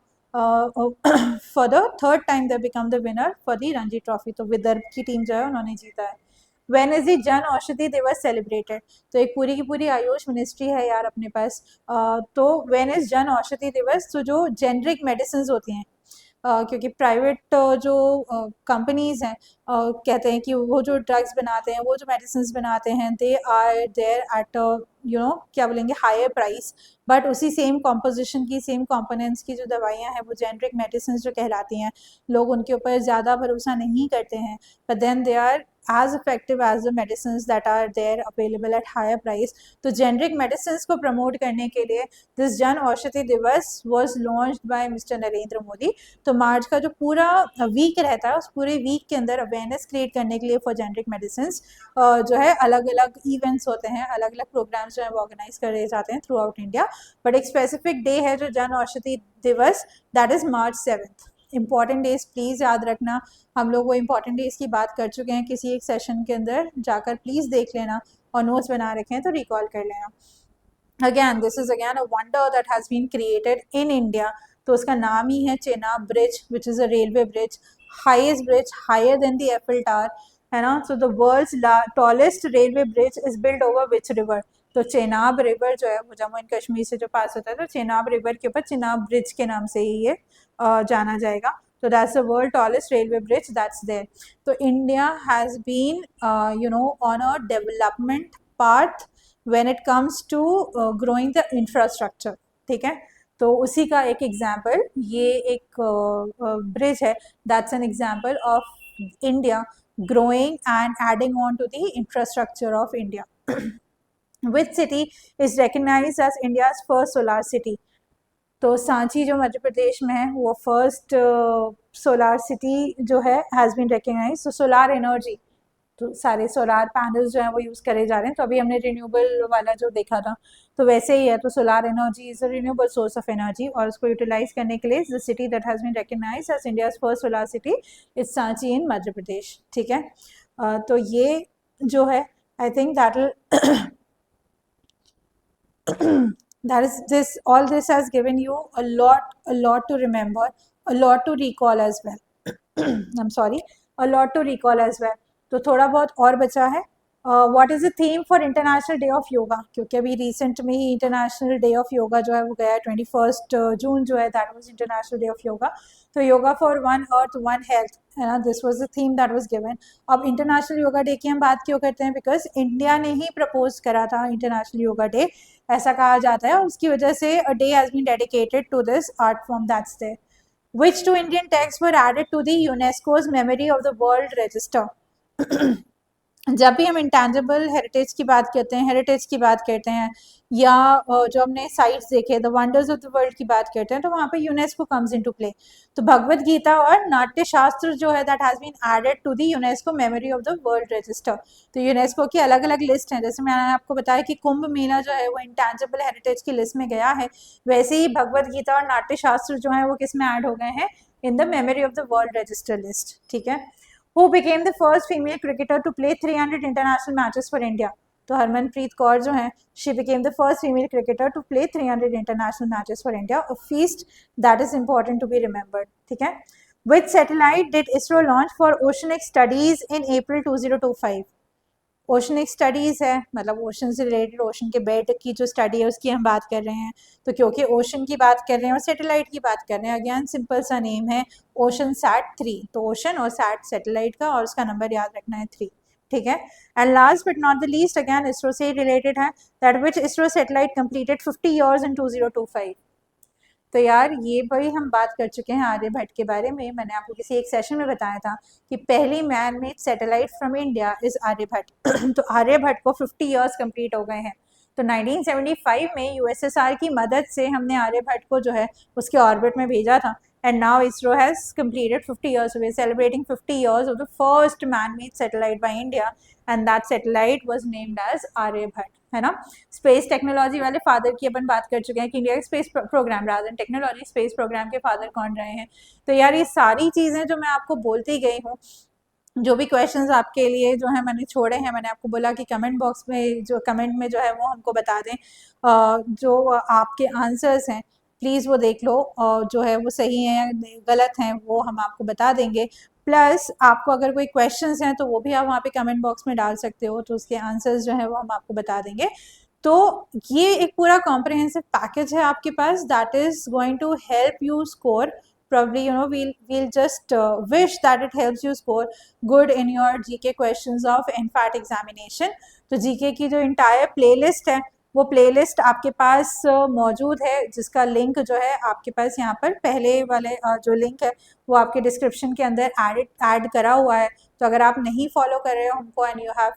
for the 3rd time they become the winner for the Ranji trophy. तो विदर्भ की टीम जो है उन्होंने जीता है। When is the Jan Aushadhi दिवस सेलिब्रेटेड। तो एक पूरी की पूरी आयुष मिनिस्ट्री है यार अपने पास, तो व्हेन इज जन औषधि दिवस, तो जो जेनरिक मेडिसिन होती हैं, क्योंकि प्राइवेट जो कंपनीज हैं कहते हैं कि वो जो ड्रग्स बनाते हैं, वो जो मेडिसिन बनाते हैं, दे आर देयर एट क्या बोलेंगे, हायर प्राइस, बट उसी सेम कॉम्पोजिशन की, सेम कंपोनेंट्स की जो दवाइयाँ हैं वो जेनरिक मेडिसिन जो कहलाती हैं, लोग उनके ऊपर ज़्यादा भरोसा नहीं करते हैं, but then they are as effective as the medicines that are there available at higher price. तो जेनरिक मेडिसिन को प्रमोट करने के लिए दिस जन औषधि दिवस was launched by mister Narendra Modi. तो मार्च का जो पूरा वीक रहता है, उस पूरे वीक के अंदर अवेयरनेस क्रिएट करने के लिए फॉर जेनरिक मेडिसिन जो है अलग अलग इवेंट्स होते हैं, अलग अलग प्रोग्राम्स जो है वो ऑर्गेनाइज करे जाते हैं थ्रू आउट इंडिया। बट एक स्पेसिफिक डे है जो जन औषधि दिवस, that is March 7th। Important days please याद रखना, हम लोग वो इंपॉर्टेंट डेज की बात कर चुके हैं किसी एक सेशन के अंदर, जाकर प्लीज़ देख लेना, और नोट्स बना रखे हैं तो रिकॉल कर लेना। Again this is again a wonder that has been created in India. तो उसका नाम ही है Chenab bridge, which is a railway bridge, highest bridge, higher than the Eiffel tower, है ना। So the world's tallest railway bridge is build over which river. तो Chenab river जो है वो जम्मू एंड कश्मीर से जो पास होता है, तो चेनाब रिवर के ऊपर चेनाब ब्रिज के नाम से ही ये जाना जाएगा। So that's the world tallest railway bridge that's there. So India has been, on a development path when it comes to growing the infrastructure. ठीक है, तो उसी का एक एग्जाम्पल ये एक ब्रिज है, that's an example of India growing and adding on to the infrastructure of India. Which city is recognized as India's first solar city? तो सांची जो मध्य प्रदेश में है वो फर्स्ट सोलार सिटी जो है हैज़ बीन रिकग्नाइज। तो सोलार एनर्जी, तो सारे सोलार पैनल्स जो हैं वो यूज़ करे जा रहे हैं। तो अभी हमने रिन्यूएबल वाला जो देखा था, तो वैसे ही है। तो solar energy is a renewable source of energy, और उसको यूटिलाइज करने के लिए the city that has been recognize as India's first solar city is Sanchi in Madhya Pradesh. ठीक है, तो ये जो है I think that will that is this, all this has given you a lot to remember, a lot to recall as well. I'm sorry, a lot to recall as well. तो थोड़ा बहुत और बचा है, what is the theme for international day of yoga, क्योंकि अभी recent में ही इंटरनेशनल डे ऑफ योगा जो है वो गया 21 जून जो है, that was international day of yoga. तो yoga for one earth one health है ना, this was the theme that was given. अब इंटरनेशनल योगा डे की हम बात क्यों करते हैं, बिकॉज इंडिया ने ही प्रपोज करा था इंटरनेशनल योगा डे, ऐसा कहा जाता है, उसकी वजह से a day has been dedicated to this art form that's there. Which two Indian texts were added to the UNESCO's Memory of the World Register? जब भी हम इंटेंजिबल हेरिटेज की बात करते हैं, हेरिटेज की बात करते हैं, या जो हमने साइट्स देखे, the wonders of the world की बात करते हैं, तो वहाँ पे यूनेस्को कम्स इनटू प्ले। तो भगवत गीता और नाट्य शास्त्र जो है that has been added to the UNESCO memory of the world register. तो यूनेस्को की अलग अलग लिस्ट है, जैसे मैंने आपको बताया कि कुंभ मेला जो है वो इंटेंजिबल हेरिटेज की लिस्ट में गया है, वैसे ही भगवत गीता और नाट्य शास्त्र जो है वो किस में ऐड हो गए हैं, in the memory of the world register list. ठीक है। Who became the first female cricketer to play 300 international matches for India? तो हरमनप्रीत कौर जो है, she became the first female cricketer to play 300 international matches for India, a feast that is important to be remembered. ठीक है। Which satellite did ISRO launch for oceanic studies in April 2025? Oceanic studies है, मतलब ocean से related, ocean के bed की जो study है उसकी हम बात कर रहे हैं। तो क्योंकि ओशन की बात कर रहे हैं और सैटेलाइट की बात कर रहे हैं, अगेन सिंपल सा नेम है ओशन सैट 3। तो ओशन और सैट सैटेलाइट का, और उसका नंबर याद रखना है 3। ठीक है। And last but not the least, again ISRO से रिलेटेड है, that which ISRO satellite completed 50 years in 2025। तो यार ये भाई हम बात कर चुके हैं आर्यभट्ट के बारे में। मैंने आपको किसी एक सेशन में बताया था कि पहली man made satellite from India is Aryabhata. तो आर्यभट्ट को 50 इयर्स कंप्लीट हो गए हैं। तो 1975 में यूएसएसआर की मदद से हमने आर्यभट्ट को जो है उसके ऑर्बिट में भेजा था, and now ISRO has completed 50 years. So we're celebrating 50 years of the first man-made satellite by India, and that satellite was named as Aryabhat, है ना। स्पेस टेक्नोलॉजी वाले फादर की अपन बात कर चुके हैं कि इंडिया के space program rather than technology, space program के फादर कौन रहे हैं। तो यार ये सारी चीज़ें जो मैं आपको बोलती गई हूँ, जो भी क्वेश्चंस आपके लिए जो है मैंने छोड़े हैं, मैंने आपको बोला कि कमेंट बॉक्स में जो कमेंट में जो है वो हमको बता दें, जो आपके आंसर्स हैं प्लीज़ वो देख लो, और जो है वो सही हैं या गलत हैं वो हम आपको बता देंगे। प्लस आपको अगर कोई क्वेश्चंस हैं तो वो भी आप वहाँ पे कमेंट बॉक्स में डाल सकते हो, तो उसके आंसर्स जो है वो हम आपको बता देंगे। तो ये एक पूरा कॉम्प्रिहेंसिव पैकेज है आपके पास, that is going to help you score, probably we'll just wish that it helps you score good in your GK questions of NFAT examination। तो GK की जो entire playlist है वो प्लेलिस्ट आपके पास मौजूद है, जिसका लिंक जो है आपके पास यहाँ पर पहले वाले जो लिंक है वो आपके डिस्क्रिप्शन के अंदर ऐड करा हुआ है। तो अगर आप नहीं फॉलो कर रहे हो हमको and you have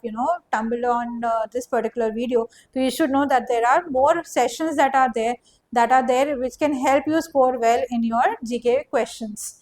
tumble on this particular video, तो you should know that there are more sessions that are there which can help you score well in your GK questions।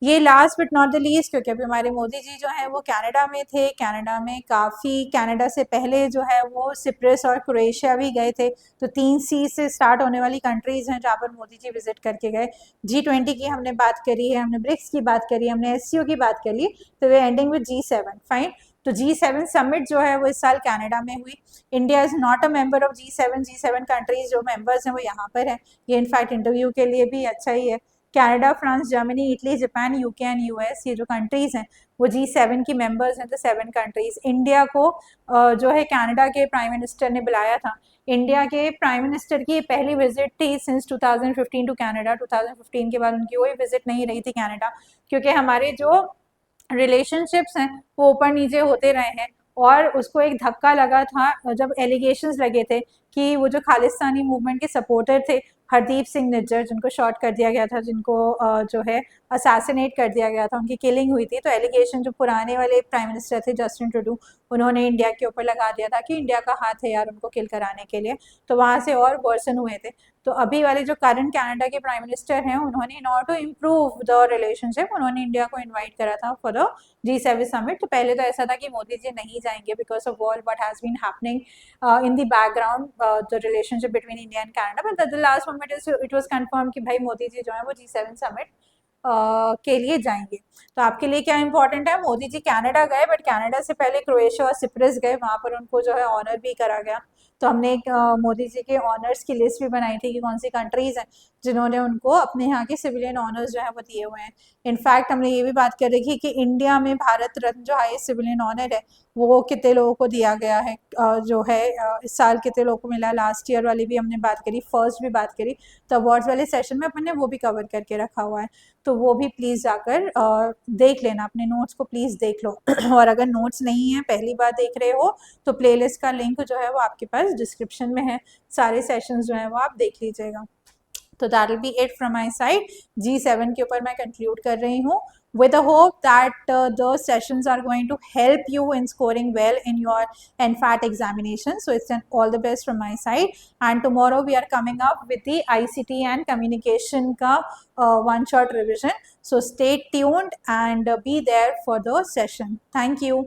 ये last but not the least, क्योंकि अभी हमारे मोदी जी जो हैं वो Canada में थे, कनाडा में कनाडा से पहले जो है वो सिप्रस और क्रोएशिया भी गए थे। तो 3C से स्टार्ट होने वाली कंट्रीज़ हैं जहाँ पर मोदी जी विजिट करके गए। G20 की हमने बात करी है, हमने ब्रिक्स की बात करी, हमने SCO की बात करी, तो वे एंडिंग विद G7 फाइन। तो G7 समिट जो है वो इस साल कनाडा में हुई। India is not a member of G7 countries जो मेंबर्स हैं वो यहाँ पर हैं। ये इनफैक्ट इंटरव्यू के लिए भी अच्छा ही है। Canada, France, Germany, Italy, Japan, UK and US, ये जो कंट्रीज़ हैं वो G7 की मेंबर्स हैं। तो 7 कंट्रीज़, इंडिया को जो है कनाडा के प्राइम मिनिस्टर ने बुलाया था। इंडिया के प्राइम मिनिस्टर की पहली विजिट थी सिंस 2015 टू कनाडा। 2015 के बाद उनकी कोई विजिट नहीं रही थी कनाडा, क्योंकि हमारे जो रिलेशनशिप्स हैं वो ऊपर नीचे होते रहे हैं। और उसको एक धक्का लगा था जब एलिगेशंस लगे थे कि वो जो खालिस्तानी मूवमेंट के सपोर्टर थे हरदीप सिंह निज्जर, जिनको शॉट कर दिया गया था, जिनको जो है असैसिनेट कर दिया गया था, उनकी किलिंग हुई थी। तो एलिगेशन जो पुराने वाले प्राइम मिनिस्टर थे जस्टिन ट्रूडो, उन्होंने इंडिया के ऊपर लगा दिया था कि इंडिया का हाथ है यार उनको किल कराने के लिए। तो वहाँ से और वर्सन हुए थे। तो अभी वाले जो करंट कनाडा के प्राइम मिनिस्टर हैं उन्होंने in order to improve the relationship उन्होंने इंडिया को इन्वाइट करा था फॉर द G7 समिट। तो पहले तो ऐसा था कि मोदी जी नहीं जाएंगे because of all what has been happening in the background the relationship between India and Canada, but the last moment it was confirm कि भाई मोदी जी जो है वो G7 समिट के लिए जाएंगे। तो आपके लिए क्या इंपॉर्टेंट है, मोदी जी कनाडा गए, बट कनाडा से पहले क्रोएशिया और सिप्रस गए, वहाँ पर उनको जो है ऑनर भी करा गया। तो हमने एक मोदी जी के ऑनर्स की लिस्ट भी बनाई थी कि कौन सी कंट्रीज़ हैं जिन्होंने उनको अपने यहाँ के सिविलियन ऑनर्स जो है वो दिए हुए हैं। इनफैक्ट हमने ये भी बात कर रखी कि इंडिया में भारत रत्न जो हाईएस्ट सिविलियन ऑनर है वो कितने लोगों को दिया गया है, जो है इस साल कितने लोगों को मिला, लास्ट ईयर वाली भी हमने बात करी, फर्स्ट भी बात करी, तो अवार्ड्स वाले सेशन में अपन ने वो भी कवर करके रखा हुआ है। तो वो भी प्लीज़ जाकर देख लेना, अपने नोट्स को प्लीज़ देख लो और अगर नोट्स नहीं है, पहली बार देख रहे हो, तो प्लेलिस्ट का लिंक जो है वो आपके पास डिस्क्रिप्शन में है, सारे सेशंस जो हैं वो आप देख लीजिएगा। तो that will B it from my side. G7 के ऊपर मैं कंक्लूड कर रही हूँ with a hope that the sessions are going to help you in scoring well in your NFAT examination. So it's all the best from my side. And tomorrow we are coming up with the ICT and communication ka one-shot revision. So stay tuned and be there for the session. Thank you.